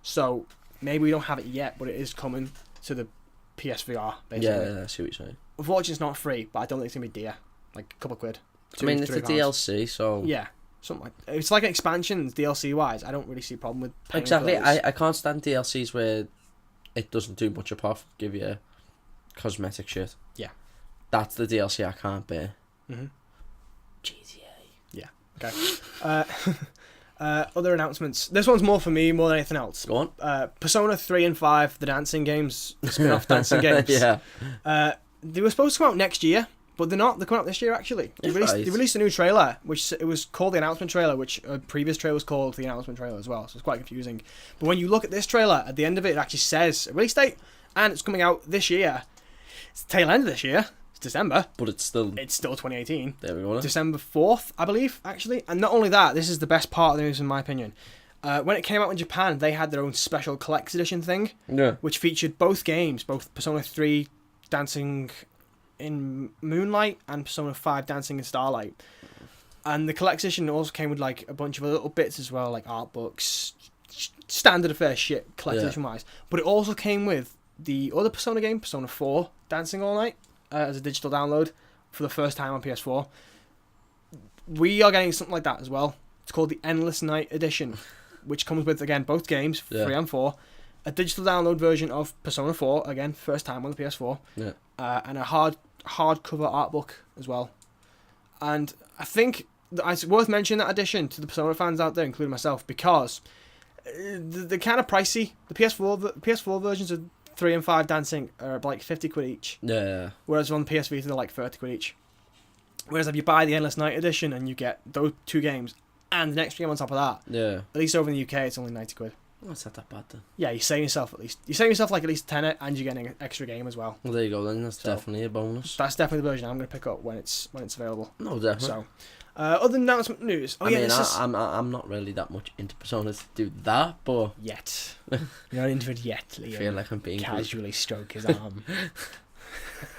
So maybe we don't have it yet, but it is coming to the PSVR, basically. Yeah, I see what you're saying. Unfortunately, it's not free, but I don't think it's going to be dear. Like a couple of quid. It's a DLC, so... Yeah, something like... It's like an expansion, DLC-wise. I don't really see a problem with paying Exactly, for those. I can't stand DLCs where it doesn't do much apart from give you cosmetic shit. Yeah. That's the DLC I can't bear. GTA. Yeah, okay. Other announcements. This one's more for me more than anything else. Go on. Persona 3 and 5, the dancing games, the spin-off dancing games. Yeah. They were supposed to come out next year, but they're not. They're coming out this year, actually. They released a new trailer, which it was called the announcement trailer, which a previous trailer was called the announcement trailer as well, so it's quite confusing. But when you look at this trailer, at the end of it, it actually says a release date, and it's coming out this year. It's the tail end of this year. December, but it's still 2018. There we go. December 4th, I believe, actually. And not only that, this is the best part of the news in my opinion. When it came out in Japan, they had their own special collector's edition thing, which featured both games, both Persona 3 Dancing in Moonlight and Persona 5 Dancing in Starlight. And the collector's edition also came with like a bunch of little bits as well, like art books, standard affair shit, collector's edition wise. But it also came with the other Persona game, Persona 4 Dancing All Night. As a digital download for the first time on PS4. We are getting something like that as well. It's called the Endless Night Edition, which comes with, again, both games, 3 and 4, a digital download version of Persona 4, again, first time on the PS4, and a hardcover art book as well. And I think it's worth mentioning that addition to the Persona fans out there, including myself, because they're kind of pricey. The PS4 versions of 3 and 5 Dancing are like 50 quid each. Yeah. Whereas on PS Vita they're like 30 quid each. Whereas if you buy the Endless Night Edition and you get those two games and the next game on top of that, at least over in the UK it's only 90 quid. That's not that bad then. Yeah, you're saving yourself like at least tenner, and you're getting an extra game as well. Well, there you go then. That's definitely a bonus. That's definitely the version I'm going to pick up when it's available. No, definitely. So, other announcement news. I'm not really that much into Persona to do that, but yet you're not into it yet, Liam. I feel like I'm being casually stroke his arm.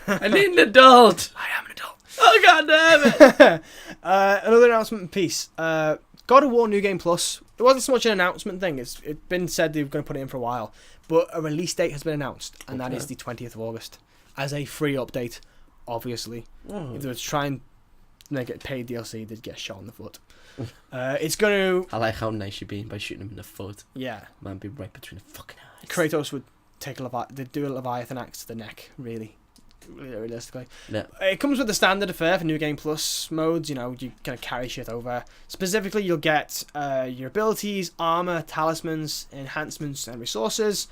I need an adult. I am an adult. Oh god damn it! Another announcement piece. God of War New Game Plus. It wasn't so much an announcement thing. It's been said they were going to put it in for a while, but a release date has been announced, and that is the 20th of August as a free update. Obviously, if they were to try and make it paid DLC, they'd get shot in the foot. It's going to. I like how nice you're being by shooting him in the foot. Yeah, Man, be right between the fucking eyes. Kratos would take they'd do a Leviathan axe to the neck, really realistically. Yeah. It comes with the standard affair for New Game Plus modes. You know, you kind of carry shit over. Specifically, you'll get your abilities, armor, talismans, enhancements, and resources.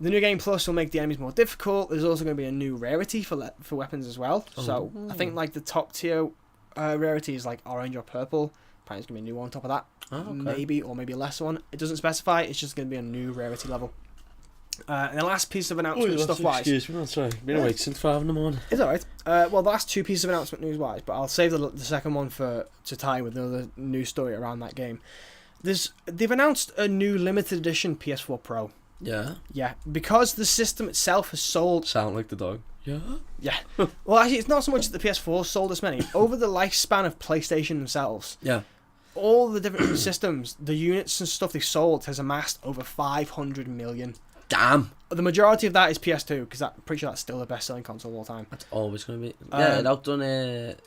The New Game Plus will make the enemies more difficult. There's also going to be a new rarity for weapons as well. So I think like the top tier rarity is like orange or purple. Apparently, there's going to be a new one on top of that. Maybe a lesser one. It doesn't specify. It's just going to be a new rarity level. And the last piece of announcement stuff-wise... Excuse me, I'm sorry. Been awake since 5 in the morning. It's alright. Well, the last two pieces of announcement news-wise, but I'll save the second one to tie with another news story around that game. They've announced a new limited edition PS4 Pro. Yeah? Yeah, because the system itself has sold... Sound like the dog. Yeah? Yeah. Well, actually, it's not so much that the PS4 sold this many. Over the lifespan of PlayStation themselves... Yeah. All the different systems, the units and stuff they sold has amassed over 500 million. Damn. The majority of that is PS2, because I'm pretty sure that's still the best-selling console of all time. That's always going to be... Yeah, it outdone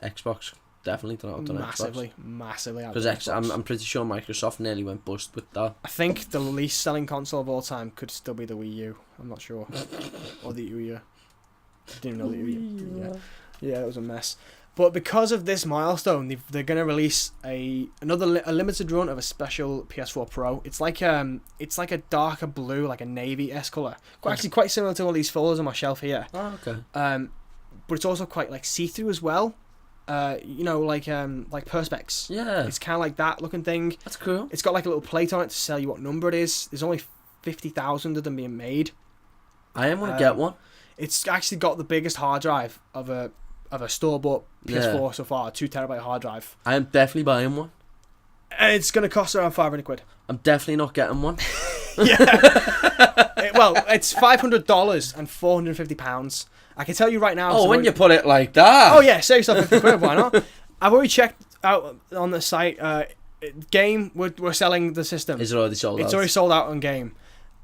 Xbox. Definitely done outdone Massively outdone Xbox. Because I'm pretty sure Microsoft nearly went bust with that. I think the least-selling console of all time could still be the Wii U. I'm not sure. Or the Wii U. I didn't know the Wii U. Yeah, it was a mess. But because of this milestone, they're going to release a limited run of a special PS4 Pro. It's like a darker blue, like a navy-esque colour. Actually, quite similar to all these folders on my shelf here. Oh, okay. But it's also quite like see-through as well. You know, like Perspex. Yeah. It's kind of like that looking thing. That's cool. It's got like a little plate on it to tell you what number it is. There's only 50,000 of them being made. I am going to get one. It's actually got the biggest hard drive of a store-bought PS4 so far, a 2 terabyte hard drive. I am definitely buying one. And it's going to cost around 500 quid. I'm definitely not getting one. Well, it's $500 and £450. I can tell you right now. Oh, when you put it like that. Oh yeah, save yourself 50 quid, why not? I've already checked out on the site. Game, we're selling the system. Is it already sold out? It's already sold out on Game.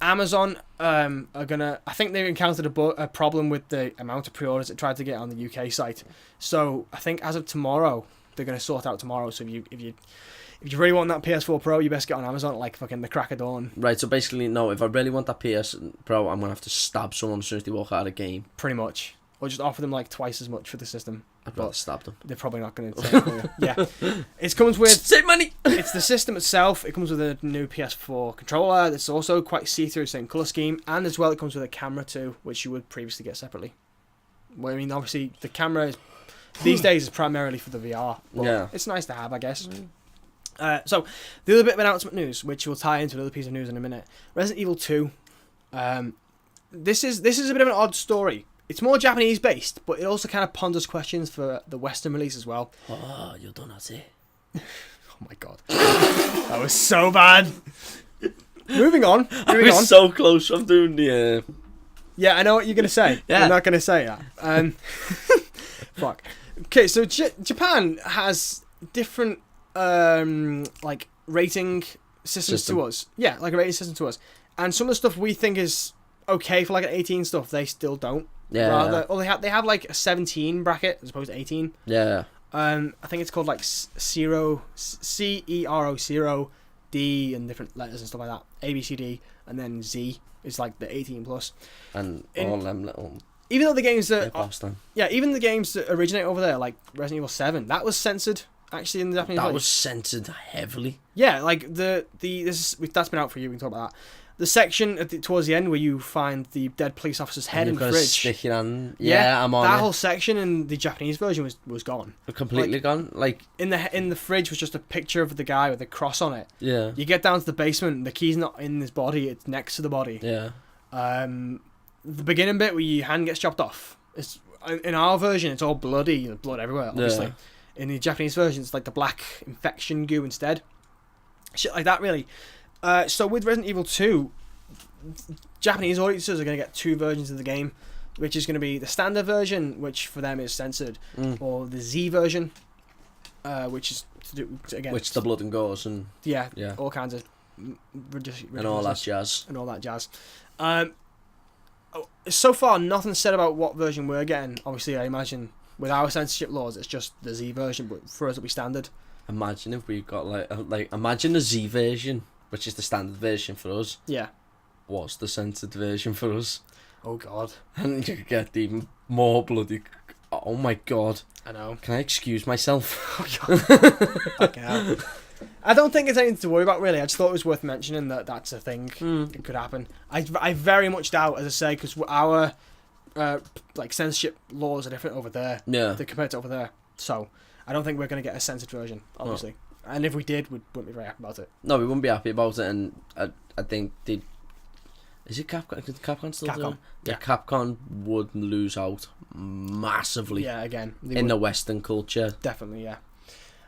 Amazon are gonna. I think they encountered a problem with the amount of pre-orders it tried to get on the UK site. So I think as of tomorrow, they're gonna sort out tomorrow. So if you really want that PS4 Pro, you best get on Amazon at like fucking the crack of dawn. Right. So basically, no. If I really want that PS Pro, I'm gonna have to stab someone as soon as they walk out of the game. Pretty much, or just offer them like twice as much for the system. I'd rather stab them. They're probably not going to take it for you. Yeah. It comes with... Save money! It's the system itself. It comes with a new PS4 controller that's also quite see-through, same colour scheme. And as well, it comes with a camera too, which you would previously get separately. Well, I mean, obviously, the camera these days is primarily for the VR. But yeah. It's nice to have, I guess. So, the other bit of announcement news, which will tie into another piece of news in a minute. Resident Evil 2. This is a bit of an odd story. It's more Japanese based, but it also kind of ponders questions for the Western release as well. Oh, you don't say. Oh my god. That was so bad. Moving on. I was so close from doing the... Yeah, I know what you're going to say. Yeah. You're not going to say that. Fuck. Okay, so Japan has different like rating systems to us. Yeah, like a rating system to us. And some of the stuff we think is okay for like an 18 stuff, they still don't. Yeah. Or they have like a 17 bracket as opposed to 18. Yeah. I think it's called like CERO, D and different letters and stuff like that. A, B, C, D, and then Z is like the 18 plus. And all them little... Even though the games that... even the games that originate over there, like Resident Evil 7, that was censored actually in the Japanese That was censored heavily. Yeah, like that's been out for you, we can talk about that. The section towards the end where you find the dead police officer's head in the fridge. Stick your hand. Yeah, I'm on that it. whole section in the Japanese version was gone. Completely gone. Like in the fridge was just a picture of the guy with a cross on it. Yeah. You get down to the basement, the key's not in his body; it's next to the body. Yeah. The beginning bit where your hand gets chopped off. It's in our version, it's all bloody, blood everywhere. Obviously, in the Japanese version, it's like the black infection goo instead. Shit like that, really. So with Resident Evil 2, Japanese audiences are going to get 2 versions of the game, which is going to be the standard version, which for them is censored, or the Z version, which is to do again. Which the blood and gores and all kinds of and all that jazz. So far, nothing said about what version we're getting. Obviously, I imagine with our censorship laws, it's just the Z version, but for us, it'll be standard. Imagine if we got imagine the Z version, which is the standard version for us. Yeah. Was the censored version for us. Oh God. And you could get even more bloody. Oh my God. I know. Can I excuse myself? Oh God. Fucking hell. I don't think it's anything to worry about, really. I just thought it was worth mentioning that that's a thing. It could happen. I very much doubt, as I say, because our censorship laws are different over there. Yeah. They're compared to over there. So I don't think we're going to get a censored version, obviously. Oh. And if we did, we wouldn't be very happy about it. No, we wouldn't be happy about it, and I think they... Is it Capcom? Is Capcom still Capcom. Yeah, Capcom would lose out massively. Yeah, again. In the Western culture. Definitely, yeah.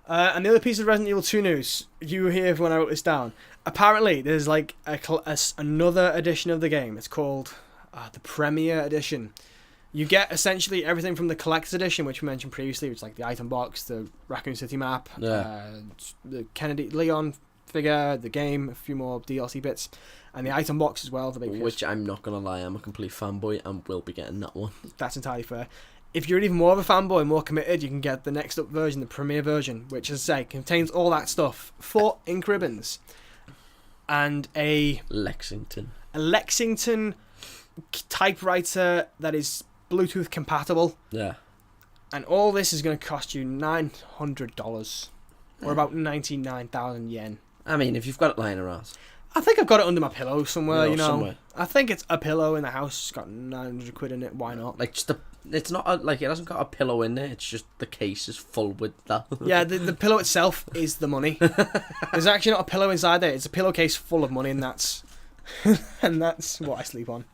And the other piece of Resident Evil 2 news, you were here when I wrote this down. Apparently, there's like another edition of the game. It's called the Premier Edition. You get essentially everything from the Collector's Edition, which we mentioned previously, which is like the item box, the Raccoon City map, the Kennedy Leon figure, the game, a few more DLC bits, and the item box as well. Which I'm not going to lie, I'm a complete fanboy and will be getting that one. That's entirely fair. If you're even more of a fanboy, more committed, you can get the next up version, the Premier version, which, as I say, contains all that stuff. 4 ink ribbons. And a Lexington typewriter that is Bluetooth compatible. Yeah. And all this is going to cost you $900. Or about 99,000 yen. I mean, if you've got it lying around. I think I've got it under my pillow somewhere, Somewhere. I think it's a pillow in the house. It's got 900 quid in it. Why not? Like, it's not it hasn't got a pillow in there. It's just the case is full with that. Yeah, the pillow itself is the money. There's actually not a pillow inside there. It's a pillowcase full of money, and that's what I sleep on.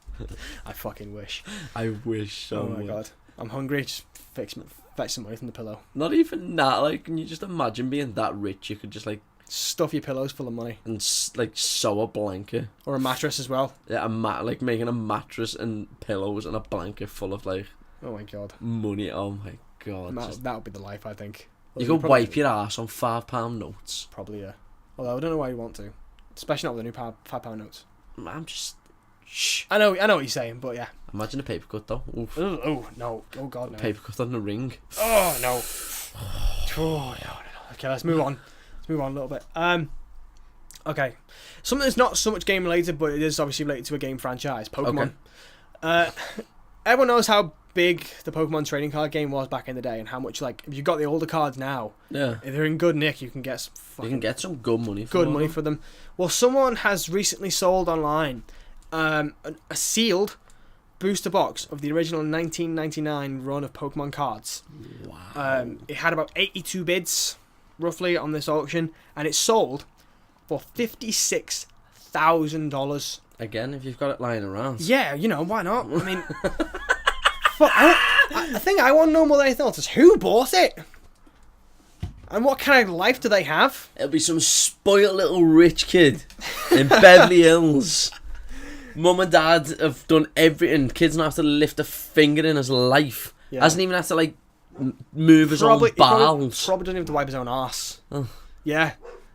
I fucking wish. I wish so much. Oh my God. I'm hungry. Just fetch some money from the pillow. Not even that. Like, can you just imagine being that rich? You could just stuff your pillows full of money and sew a blanket or a mattress as well. Yeah, making a mattress and pillows and a blanket full of oh my God, money. Oh my God, that would be the life, I think. You could wipe your ass on £5 notes. Probably, yeah. Although I don't know why you want to, especially not with the new £5 notes. I'm just. Shh. I know what you're saying, but yeah. Imagine a paper cut though. Oof. Oh no! Oh God, no! Paper cut on the ring. Oh no! Oh no! Okay, let's move on. A little bit. Okay, something that's not so much game related, but it is obviously related to a game franchise, Pokemon. Okay. Everyone knows how big the Pokemon trading card game was back in the day, and how much if you got the older cards now, if they're in good nick, you can get some good money. For them. Well, someone has recently sold online a sealed booster box of the original 1999 run of Pokemon cards. Wow. It had about 82 bids roughly on this auction, and it sold for $56,000. Again, if you've got it lying around. Yeah, why not? I mean, the thing I want to know more than anything else is who bought it, and what kind of life do they have? It'll be some spoiled little rich kid in Beverly Hills. Mum and Dad have done everything. Kid's not have to lift a finger in his life. Yeah. Hasn't even have to move his own bowels. Probably doesn't even have to wipe his own arse. Oh. Yeah,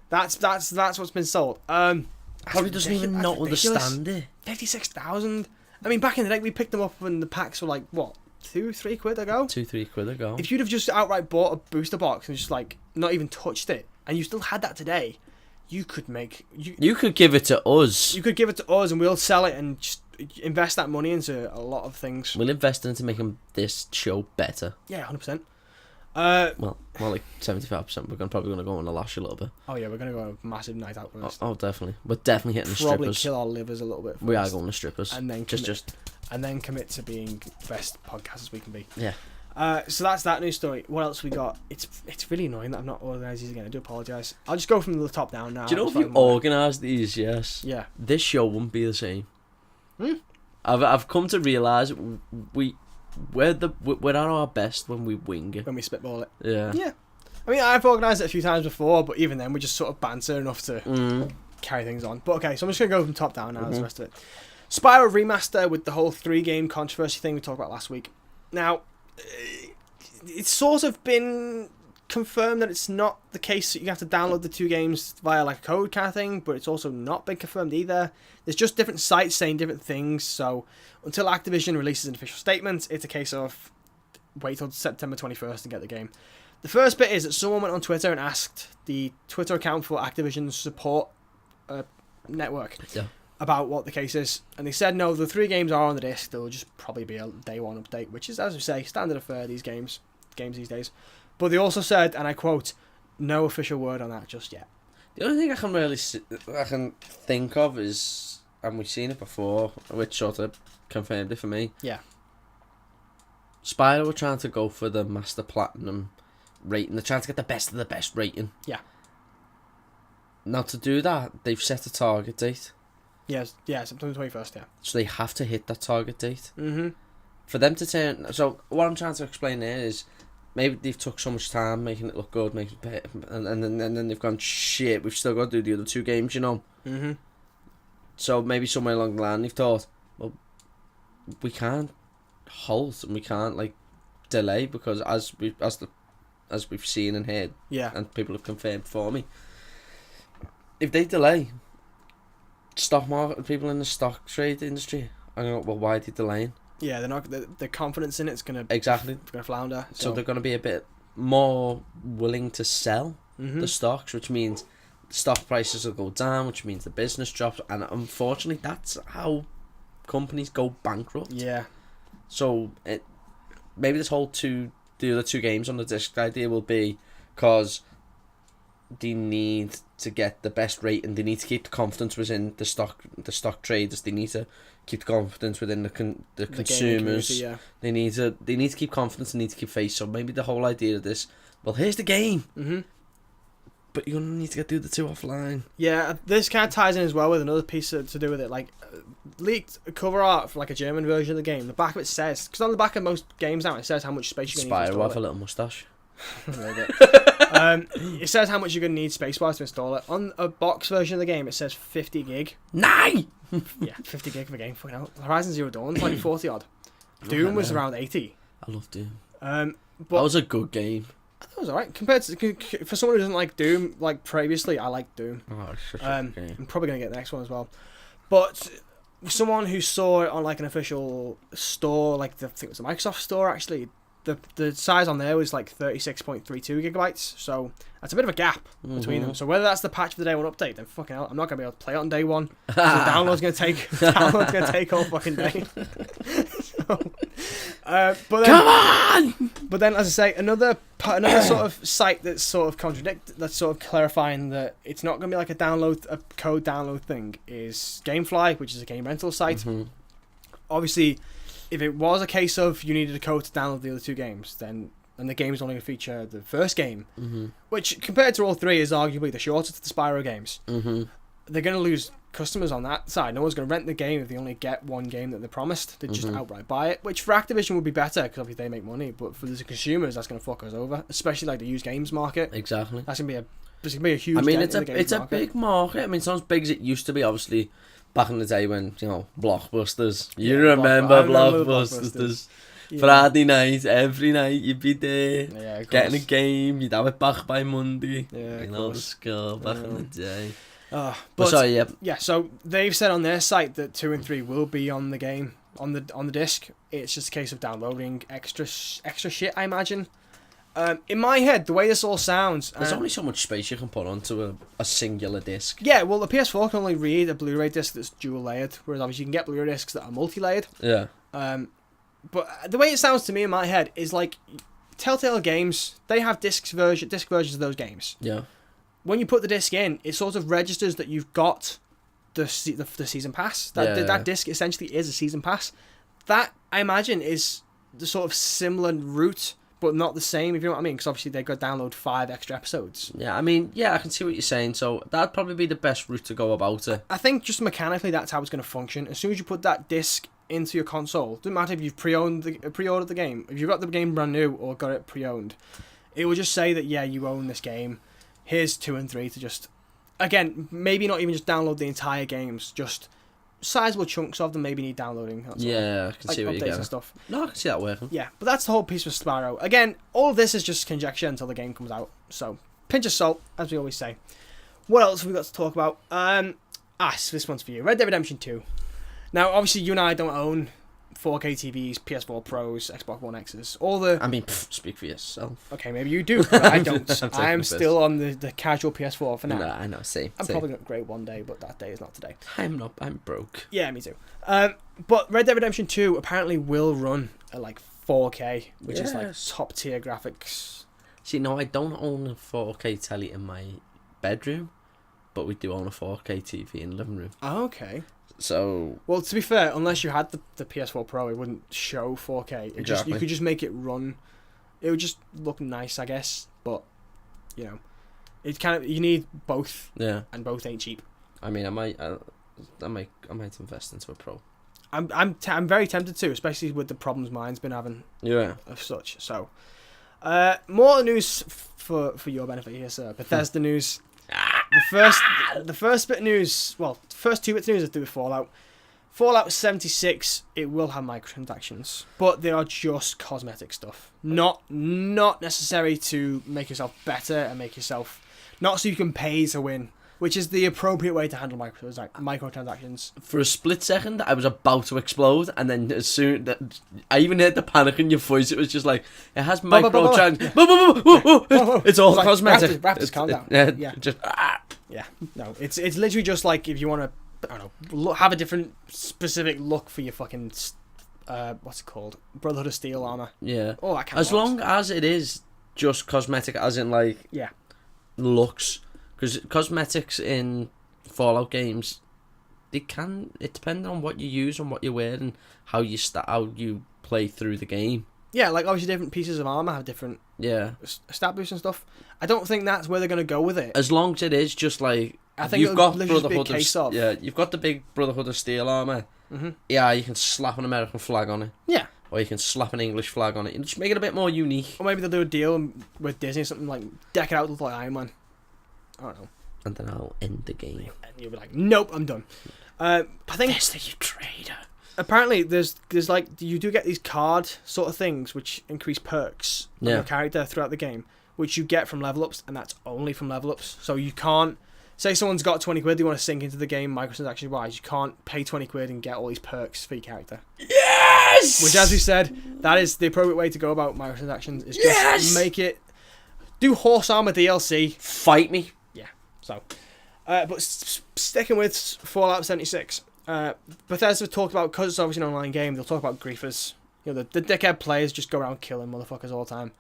that's what's been sold. Probably doesn't even know understand it. 56,000. I mean, back in the day, we picked them up when the packs were what, £2-3 quid ago. £2-3 ago. If you'd have just outright bought a booster box and just not even touched it, and you still had that today, you could give it to us. You could give it to us, and we'll sell it and just invest that money into a lot of things. We'll invest into making this show better. Yeah, 100%. Well, more like 75%. We're probably going to go on the lash a little bit. Oh yeah, we're going to go on a massive night out first. Oh, definitely. We're definitely hitting the Probably strippers. kill our livers a little bit first. We are going to strippers. And then commit to being the best podcasters we can be. Yeah. So that's that news story. What else we got? It's really annoying that I've not organised these again. I do apologise. I'll just go from the top down now. Do you know if you organised these, yes? Yeah. This show wouldn't be the same. I've come to realise we're at our best when we wing it. When we spitball it. Yeah. Yeah. I mean, I've organised it a few times before, but even then we just sort of banter enough to carry things on. But okay, so I'm just going to go from top down now, the rest of it. Spyro Remaster with the whole 3-game controversy thing we talked about last week. Now, it's sort of been confirmed that it's not the case that you have to download the 2 games via like a code kind of thing, but it's also not been confirmed either. There's just different sites saying different things, so until Activision releases an official statement, it's a case of wait till September 21st and get the game. The first bit is that someone went on Twitter and asked the Twitter account for Activision's support network about what the case is, and they said no, the 3 games are on the disc. There'll just probably be a day 1 update, which is, as we say, standard affair these games these days. But they also said, and I quote, no official word on that just yet. The only thing I can think of is, and we've seen it before, which sort of confirmed it for me. Yeah. Spyro were trying to go for the Master Platinum rating. They're trying to get the best of the best rating. Yeah. Now to do that, they've set a target date. Yes, September 21st, yeah. So they have to hit that target date. Mm-hmm. For them to turn... So what I'm trying to explain there is, maybe they've took so much time making it look good, making it, and then they've gone, shit, we've still got to do the other 2 games, you know? Mm-hmm. So maybe somewhere along the line they've thought, well, we can't halt and we can't, like, delay, because as we've seen and heard, and people have confirmed for me, if they delay, stock market people in the stock trade industry are going to go, well, why are they delaying? Yeah, they're not. Their confidence in it's going to flounder. So they're going to be a bit more willing to sell the stocks, which means stock prices will go down, which means the business drops, and unfortunately, that's how companies go bankrupt. Yeah. So maybe this whole the other 2 games on the disc idea will be because they need to get the best rate, and they need to keep the confidence within the stock traders. They need to keep the confidence within the consumers. They need to keep confidence and need to keep faith. So maybe the whole idea of this, well, here's the game, but you're gonna need to get through the 2 offline. Yeah, this kind of ties in as well with another piece to do with it, like leaked cover art for like a German version of the game. The back of it says, because on the back of most games now it says how much space you're going to need to install Spyro have a little moustache. A little bit. It says how much you're going to need space-wise to install it. On a box version of the game, it says 50 gig. Nine! Yeah, 50 gig of a game. Fucking hell. Horizon Zero Dawn's like 40 odd. Doom was around 80. I love Doom. But that was a good game. That was alright. Compared to, for someone who doesn't like Doom, like previously, I like Doom. Oh, it's such a good game. I'm probably going to get the next one as well. But someone who saw it on like an official store, like I think it was the Microsoft store actually, the size on there was like 36.32 gigabytes, so that's a bit of a gap between them. So whether that's the patch for the day 1 update, then fucking hell, I'm not gonna be able to play it on day 1. The download's gonna take all fucking day. But then, come on! But then, as I say, another sort of site that's sort of clarifying that it's not gonna be like a code download thing is GameFly, which is a game rental site. Obviously, if it was a case of you needed a code to download the other 2 games, then the game's only going to feature the first game, which compared to all 3 is arguably the shortest of the Spyro games. They're going to lose customers on that side. No one's going to rent the game if they only get 1 game that they promised. They just outright buy it, which for Activision would be better because obviously they make money. But for the consumers, that's going to fuck us over, especially like the used games market. Exactly. That's going to be a huge. I mean, it's a big market. I mean, it's not as big as it used to be. Obviously, back in the day when Blockbusters. You remember Blockbusters? Yeah. Friday night, every night you'd be there, getting a game. You'd have it back by Monday. Yeah, the score back in the day. But sorry, so they've said on their site that 2 and 3 will be on the game on the disc. It's just a case of downloading extra shit, I imagine. In my head, the way this all sounds, there's only so much space you can put onto a singular disc. Yeah, well, the PS4 can only read a Blu-ray disc that's dual layered, whereas obviously you can get Blu-ray discs that are multi-layered. Yeah. But the way it sounds to me in my head is like Telltale Games, they have disc versions of those games. Yeah. When you put the disc in, it sort of registers that you've got the season pass. That disc essentially is a season pass. That, I imagine, is the sort of similar route, but not the same, if you know what I mean, because obviously they've got to download 5 extra episodes. Yeah, I mean, I can see what you're saying, so that'd probably be the best route to go about it. I think just mechanically that's how it's going to function. As soon as you put that disc into your console, doesn't matter if you've pre-ordered the game, if you've got the game brand new or got it pre-owned, it will just say that, yeah, you own this game. Here's 2 and 3 to just, again, maybe not even just download the entire games, just sizable chunks of them maybe need downloading. Yeah, I can see what you're getting. And stuff. No, I can see that working. Yeah, but that's the whole piece with Sparrow. Again, all of this is just conjecture until the game comes out. So, pinch of salt, as we always say. What else have we got to talk about? So this one's for you. Red Dead Redemption 2. Now, obviously, you and I don't own 4K TVs, PS4 Pros, Xbox One X's. I mean, speak for yourself. Okay, maybe you do, but I don't. I am still on the casual PS4 for now. No, I know, same. Probably going to upgrade one day, but that day is not today. I'm broke. Yeah, me too. But Red Dead Redemption 2 apparently will run at like 4K, which is like top tier graphics. See, no, I don't own a 4K telly in my bedroom, but we do own a 4K TV in the living room. Oh, okay. So, well, to be fair, unless you had the PS4 Pro, it wouldn't show 4K. You could just make it run. It would just look nice, I guess. But it you need both. Yeah. And both ain't cheap. I mean, I might invest into a Pro. I'm very tempted to, especially with the problems mine's been having. Yeah. Of such. So, more news for your benefit here, sir. Bethesda news. The first bit of news, well, the first 2 bits of news is to do with Fallout. Fallout 76, it will have microtransactions, but they are just cosmetic stuff. Not necessary to make yourself better and make yourself, not so you can pay to win, which is the appropriate way to handle microtransactions. For a split second, I was about to explode, and then as soon I even heard the panic in your voice, it was just like, it has microtransactions. It's all like, cosmetic. Raptors, calm down. Yeah. Just, Yeah, no, it's literally just like if you want to, I don't know, have a different specific look for your fucking, what's it called? Brotherhood of Steel armor. Yeah. All that kind of long as it is just cosmetic, as in like, looks. Because cosmetics in Fallout games, it depends on what you use and what you wear and how you play through the game. Yeah, like obviously different pieces of armor have different stat boosts and stuff. I don't think that's where they're going to go with it. As long as it is just like, I think you've got Brotherhood of you've got the big Brotherhood of Steel armor. Mm-hmm. Yeah, you can slap an American flag on it. Yeah. Or you can slap an English flag on it and just make it a bit more unique. Or maybe they'll do a deal with Disney, something like deck it out with like Iron Man. I don't know. And then I'll end the game. And you'll be like, nope, I'm done. I think Bethesda, you traitor. Apparently, there's like you do get these card sort of things which increase perks on your character throughout the game, which you get from level ups, and that's only from level ups. So you can't say someone's got 20 quid, they want to sink into the game microtransaction wise. You can't pay 20 quid and get all these perks for your character. Yes. Which, as we said, that is the appropriate way to go about microtransactions. Is just make it do horse armor DLC. Fight me. Yeah. So, but sticking with Fallout 76. Bethesda talked about, because it's obviously an online game, they'll talk about griefers. The dickhead players just go around killing motherfuckers all the time.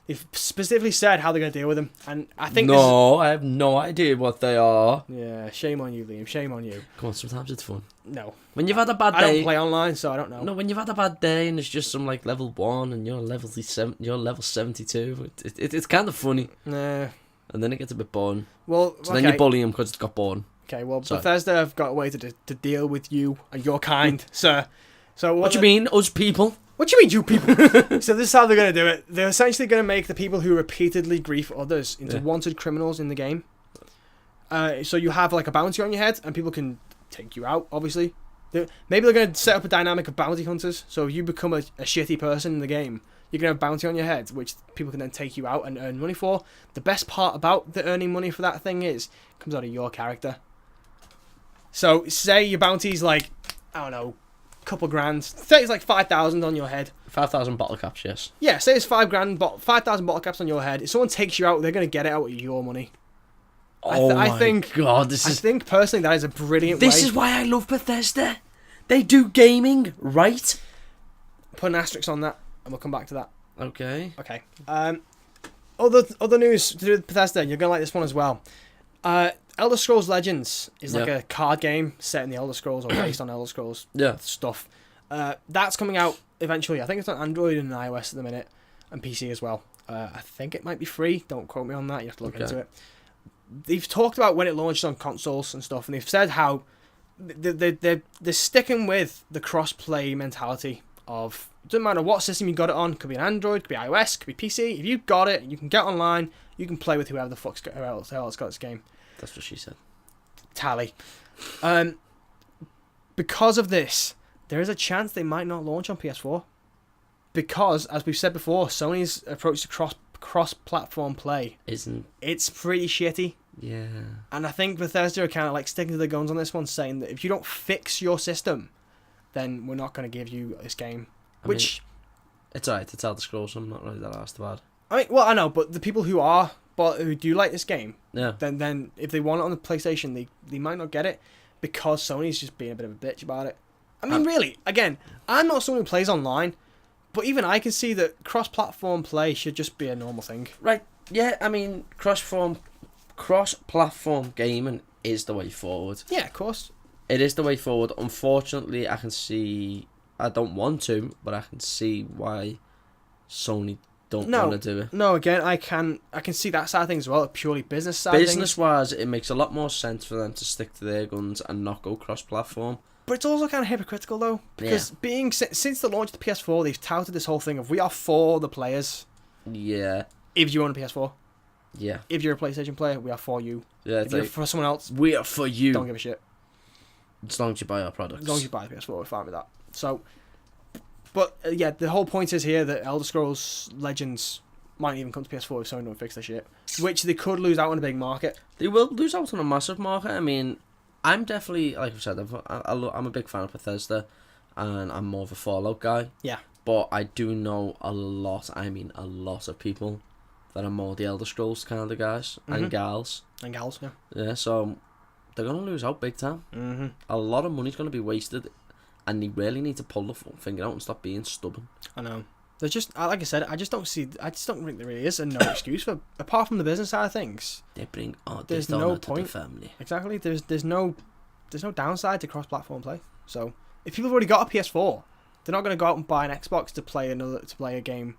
They've specifically said how they're going to deal with them, and I think I have no idea what they are. Yeah, shame on you, Liam. Shame on you. Come on, sometimes it's fun. No. When you've had a bad day, I don't play online, so I don't know. No, when you've had a bad day and it's just some like level 1 and you're level 72, it's kind of funny. Nah. And then it gets a bit boring. Well, so then you bully him because it's got boring. Okay, well, Bethesda have got a way to deal with you and your kind, sir. So what do you mean, us people? What do you mean, you people? So this is how they're going to do it. They're essentially going to make the people who repeatedly grief others into wanted criminals in the game. So you have like a bounty on your head, and people can take you out, obviously. Maybe they're going to set up a dynamic of bounty hunters. So if you become a shitty person in the game, you're going to have a bounty on your head, which people can then take you out and earn money for. The best part about the earning money for that thing is, it comes out of your character. So say your bounty's like, I don't know, couple grand. Say it's like 5,000 on your head. 5,000 bottle caps, yes. Yeah, say it's 5,000 bottle caps on your head. If someone takes you out, they're going to get it out of your money. I think personally that is a brilliant way. This is why I love Bethesda. They do gaming right. Put an asterisk on that, and we'll come back to that. Okay. Okay. Other news to do with Bethesda, you're gonna like this one as well. Elder Scrolls Legends is like a card game set in the Elder Scrolls or based on Elder Scrolls stuff. That's coming out eventually. I think it's on Android and iOS at the minute, and PC as well. I think it might be free. Don't quote me on that. You have to look into it. They've talked about when it launched on consoles and stuff, and they've said how they're sticking with the cross-play mentality of, it doesn't matter what system you got it on. Could be an Android, could be iOS, could be PC. If you got it, you can get online. You can play with whoever the fuck's got, else got this game. That's what she said. Tally. Because of this, there is a chance they might not launch on PS4. Because, as we've said before, Sony's approach to cross-platform play it's pretty shitty. Yeah. And I think Bethesda are kind of like sticking to their guns on this one, saying that if you don't fix your system, then we're not going to give you this game. I mean, it's alright, it's Elder Scrolls, so I'm not really that asked about it. I mean, well, I know, but the people who do like this game, then if they want it on the PlayStation, they might not get it because Sony's just being a bit of a bitch about it. I mean, really, again, I'm not someone who plays online, but even I can see that cross-platform play should just be a normal thing. Right, yeah, I mean, cross-platform gaming is the way forward. Yeah, of course. It is the way forward. Unfortunately, I don't want to, but I can see why Sony don't want to do it. No, again, I can see that side of things as well, purely business side of things. Business-wise, it makes a lot more sense for them to stick to their guns and not go cross-platform. But it's also kind of hypocritical, though, because since the launch of the PS4, they've touted this whole thing of we are for the players. Yeah. If you own a PS4. Yeah. If you're a PlayStation player, we are for you. Yeah. If you're for someone else, we are for you. Don't give a shit. As long as you buy our products. As long as you buy the PS4, we're fine with that. So, but yeah, the whole point is here that Elder Scrolls Legends might even come to PS4 if Sony don't fix their shit, which they could lose out on a big market. They will lose out on a massive market. I mean, I'm definitely, like I've said, I'm a big fan of Bethesda, and I'm more of a Fallout guy. Yeah. But I do know a lot of people that are more the Elder Scrolls kind of guys and gals. And gals, yeah. Yeah, so they're going to lose out big time. Mm-hmm. A lot of money's going to be wasted, and they really need to pull the finger out and stop being stubborn. I know. There's just, like I said, I just don't think there really is no excuse for, apart from the business side of things. They bring there's no point. To the family. Exactly. There's no downside to cross-platform play. So if people have already got a PS4, they're not going to go out and buy an Xbox to play a game.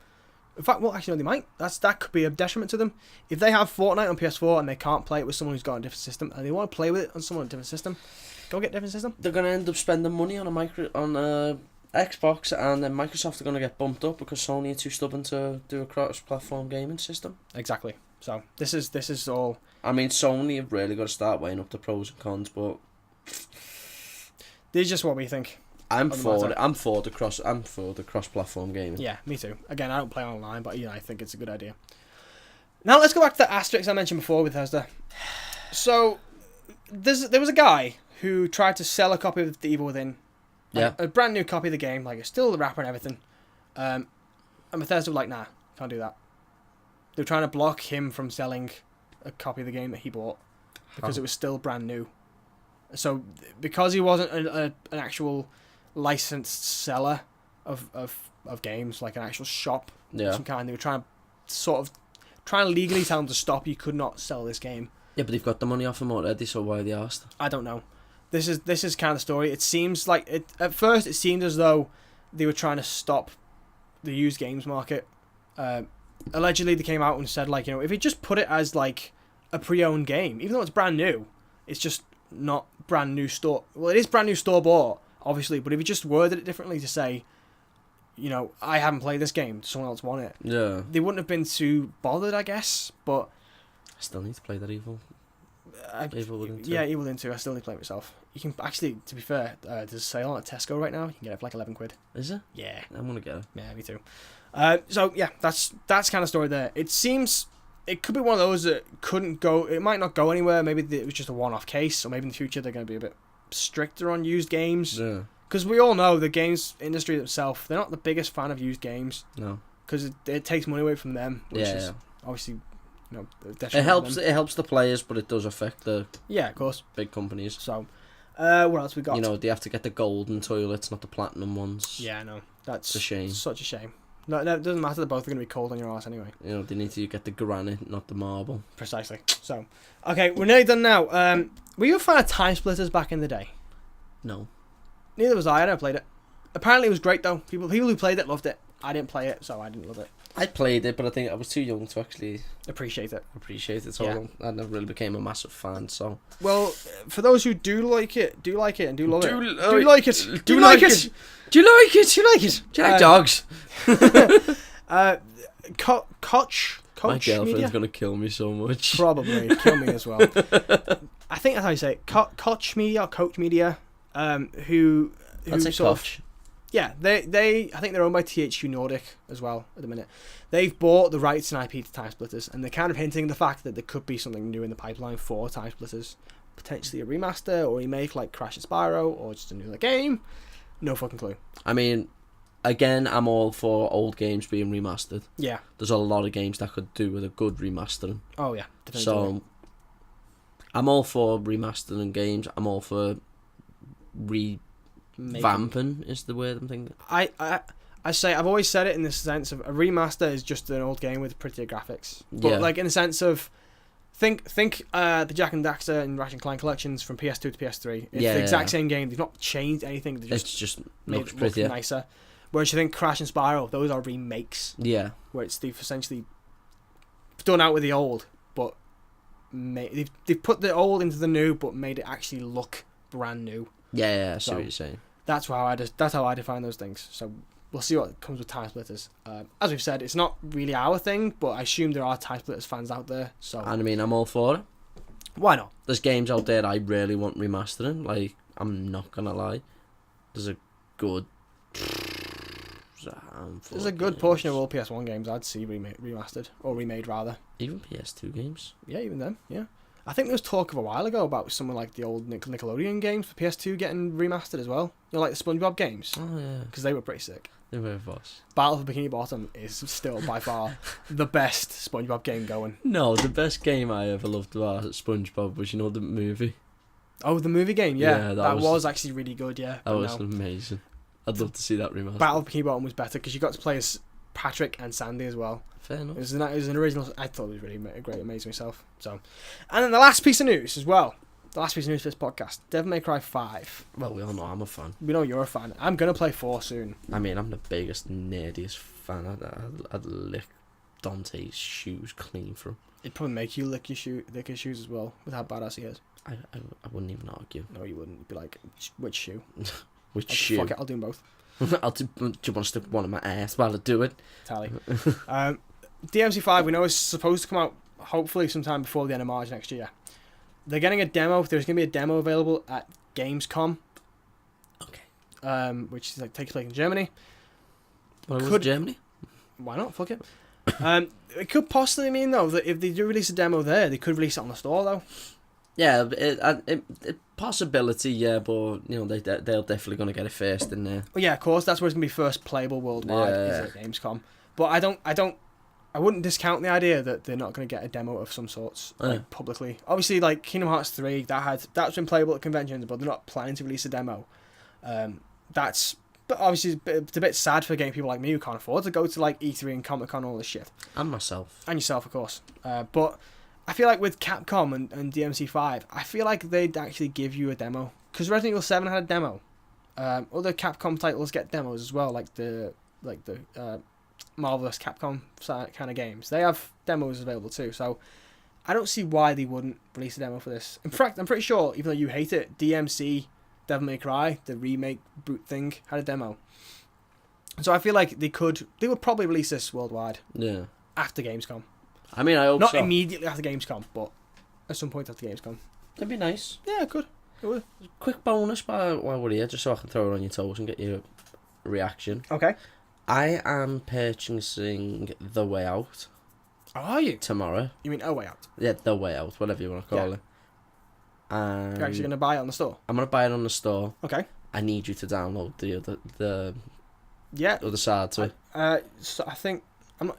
In fact, well, actually, no, they might. That could be a detriment to them. If they have Fortnite on PS4 and they can't play it with someone who's got a different system, and they want to play with it on someone on a different system, go get a different system. They're going to end up spending money on Xbox, and then Microsoft are going to get bumped up because Sony are too stubborn to do a cross-platform gaming system. Exactly. So this is all. I mean, Sony have really got to start weighing up the pros and cons, but this is just what we think. I'm for the cross-platform gaming. Yeah, me too. Again, I don't play online, but I think it's a good idea. Now let's go back to the asterisks I mentioned before with Bethesda. So there was a guy who tried to sell a copy of The Evil Within. A brand new copy of the game, it's still the wrapper and everything. And Bethesda were like, nah, can't do that. They were trying to block him from selling a copy of the game that he bought because it was still brand new. So because he wasn't an actual licensed seller of games, like an actual shop of some kind, they were trying to legally tell him to stop. You could not sell this game. Yeah, but they've got the money off him already, so why are they asked? I don't know. This is kind of the story. It seems like at first it seemed as though they were trying to stop the used games market. Allegedly, they came out and said if you just put it as a pre-owned game, even though it's brand new, it's just not brand new store. Well, it is brand new store bought, obviously, but if you just worded it differently to say, I haven't played this game, someone else want it. Yeah. They wouldn't have been too bothered, I guess. But I still need to play that Evil Within 2. Yeah, Evil Within 2. I still need to play it myself. You can actually, to be fair, there's a sale at Tesco right now. You can get it for £11. Is it? Yeah. I'm gonna get it. Yeah, me too. So yeah, that's kind of story there. It seems it could be one of those that couldn't go. It might not go anywhere. Maybe it was just a one-off case, or maybe in the future they're going to be a bit stricter on used games. Yeah. Because we all know the games industry themselves, they're not the biggest fan of used games. No. Because it takes money away from them, which is obviously. It helps the players, but it does affect the of course big companies. So, what else we got? They have to get the golden toilets, not the platinum ones. Yeah, I know. That's a shame. Such a shame. No, it doesn't matter. They're both going to be cold on your arse anyway. You know, they need to get the granite, not the marble. Precisely. So, okay, we're nearly done now. Were you a fan of Time Splitters back in the day? No. Neither was I never played it. Apparently it was great though. People who played it loved it. I didn't play it, so I didn't love it. I played it, but I think I was too young to actually Appreciate it. So Yeah. I never really became a massive fan. So Well, for those who do like it and do love it, do like it. Do you like it? Do you like it? Do you like it? Do you like dogs? Koch My girlfriend's Media? gonna kill me so much. Probably kill me as well. I think that's how you say it. Koch Media or Coach Media, who I'd say sort of- Koch. yeah, they I think they're owned by THQ Nordic as well at the minute. They've bought the rights and IP to Time Splitters, and they're kind of hinting the fact that there could be something new in the pipeline for Time Splitters, potentially a remaster or remake like Crash and Spyro, or just a new game. No fucking clue. I mean, again, I'm all for old games being remastered. Yeah. There's a lot of games that could do with a good remastering. Oh yeah. Definitely. So I'm all for remastering games. I'm all for revamping is the word I'm thinking. I say I've always said it in the sense of a remaster is just an old game with prettier graphics. But Yeah. like in the sense of think the Jack and Daxter and Ratchet and Clank collections from PS2 to PS3. It's Yeah, the exact yeah. same game. They've not changed anything. They It's just just made looks it look prettier. nicer. Whereas you think Crash and Spyro, those are remakes Yeah. where they've essentially done out with the old, but they've put the old into the new, but made it actually look brand new. Yeah, I see So- what you're saying. That's how I define those things. So we'll see what comes with Time Splitters. As we've said, it's not really our thing, but I assume there are Time Splitters fans out there. So And I mean, I'm all for it. why not? There's games out there I really want remastering. Like, I'm not gonna lie. There's a good. There's a good portion of all PS1 games I'd see remastered or remade rather. Even PS2 games. Yeah, even them. Yeah, I think there was talk of a while ago about some of like the old Nickelodeon games for PS2 getting remastered as well. You know, like the SpongeBob games, Oh yeah, because they were pretty sick. they were boss. Battle for Bikini Bottom is still by far the best SpongeBob game going. No, the best game I ever loved about SpongeBob was, you know, the movie. Oh, the movie game, yeah, Yeah, that was- was actually really good. Yeah, That but was no. amazing. I'd love to see that remastered. Battle for Bikini Bottom was better because you got to play as Patrick and Sandy as well. Fair enough. It was an original. I thought it was really great, amazing myself. So, and then the last piece of news as well. The last piece of news for this podcast: Devil May Cry 5. Well, we all know I'm a fan. We know you're a fan. I'm gonna play 4 soon. I mean, I'm the biggest, nerdiest fan. I'd lick Dante's shoes clean for him. It'd probably make you lick his shoes as well with how badass he is. I wouldn't even argue. No, you wouldn't. You'd be like, which shoe? Which Like, shoe? Fuck it, I'll do them both. Do you want to stick one in my ass while I do it? Tally. DMC5 we know is supposed to come out hopefully sometime before the end of March next year. They're getting a demo. There's going to be a demo available at Gamescom. Okay. Which is like takes place in Germany. Well, it was Could- Germany? Why not? Fuck it. It could possibly mean though that if they do release a demo there, they could release it on the store though. Yeah, it possibility, yeah, but you know they're definitely gonna get it first in there. Well, yeah, of course, that's where it's gonna be first playable worldwide. Yeah. Is at Gamescom. But I wouldn't discount the idea that they're not gonna get a demo of some sorts like, publicly. Obviously, like Kingdom Hearts 3, that's been playable at conventions, but they're not planning to release a demo. But obviously it's a bit sad for game people like me who can't afford to go to like E3 and Comic Con and all this shit. And myself. And yourself, of course. But I feel like with Capcom and DMC5, I feel like they'd actually give you a demo. Because Resident Evil 7 had a demo. Other Capcom titles get demos as well, like the Marvelous Capcom kind of games. They have demos available too. So I don't see why they wouldn't release a demo for this. In fact, I'm pretty sure, even though you hate it, DMC Devil May Cry, the remake boot thing, had a demo. So I feel like they would probably release this worldwide. Yeah. After Gamescom. I mean, I hope Not so. immediately after Gamescom, but at some point after Gamescom. That'd be nice. Yeah, it could. It would. Quick bonus while we're here, just so I can throw it on your toes and get your reaction. Okay. I am purchasing The Way Out Are you? tomorrow. You mean A Way Out? Yeah, The Way Out, whatever you want to call Yeah. it. And You're actually going to buy it on the store? I'm gonna buy it on the store. Okay. I need you to download the Yeah. other side to it. So I think...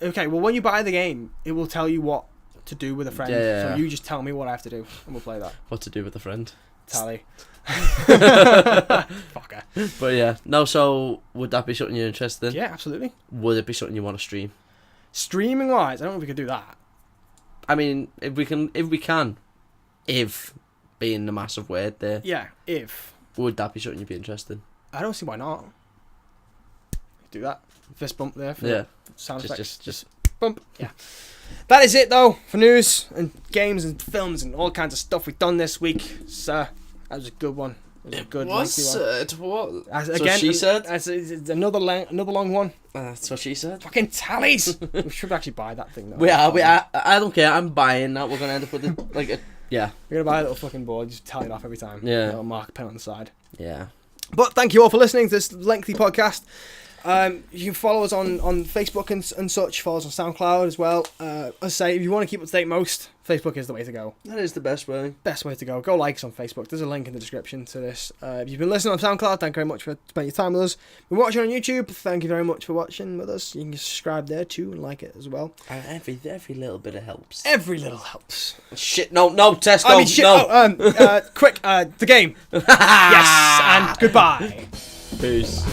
okay, well, when you buy the game, it will tell you what to do with a friend. Yeah. So you just tell me what I have to do, and we'll play that. What to do with a friend? Tally. Fucker. But yeah, no. So would that be something you're interested in? Yeah, absolutely. Would it be something you want to stream? Streaming wise, I don't know if we could do that. I mean, if we can, if being the massive word there. Yeah, if. Would that be something you'd be interested in? I don't see why not. Do that. Fist bump there for Yeah. sound effects. Just Bump. Yeah. That is it though for news and games and films and all kinds of stuff we've done this week. So that was a good one. It was a good one. What? As, That's again, what she said? It's another long one. That's what she said. Fucking tallies. We should actually buy that thing though. We are. I don't care. I'm buying that. We're gonna end up with it. Like, yeah. We're gonna buy a little fucking board. Just tally it off every time. Yeah. A little mark pen on the side. Yeah. But thank you all for listening to this lengthy podcast. You can follow us on Facebook and such. Follow us on SoundCloud as well. As I say, if you want to keep up to date most, Facebook is the way to go. That is the best way. Best way to go. Go like us on Facebook. There's a link in the description to this. If you've been listening on SoundCloud, thank you very much for spending your time with us. If you're watching on YouTube, thank you very much for watching with us. You can subscribe there too and like it as well. Every little bit helps. Every little helps. Shit, no, Tesco, I mean, shit, no. Quick, the game. Yes, and goodbye. Peace.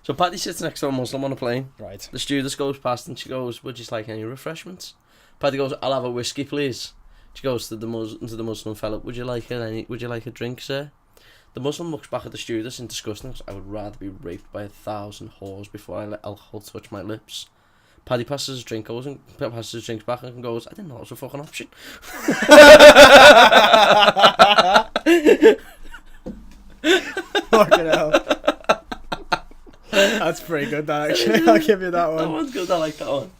So Patty sits next to a Muslim on a plane. Right. The stewardess goes past and she goes, "Would you like any refreshments?" Patty goes, "I'll have a whiskey, please." She goes to the Muslim fella, Would you like a drink, sir?" The Muslim looks back at the stewardess in disgust and goes, "I would rather be raped by 1,000 whores before I let alcohol touch my lips." Paddy passes his drinks back and goes, "I didn't know it was a fucking option." Fucking hell. That's pretty good, that actually. I'll give you that one. That one's good, I like that one.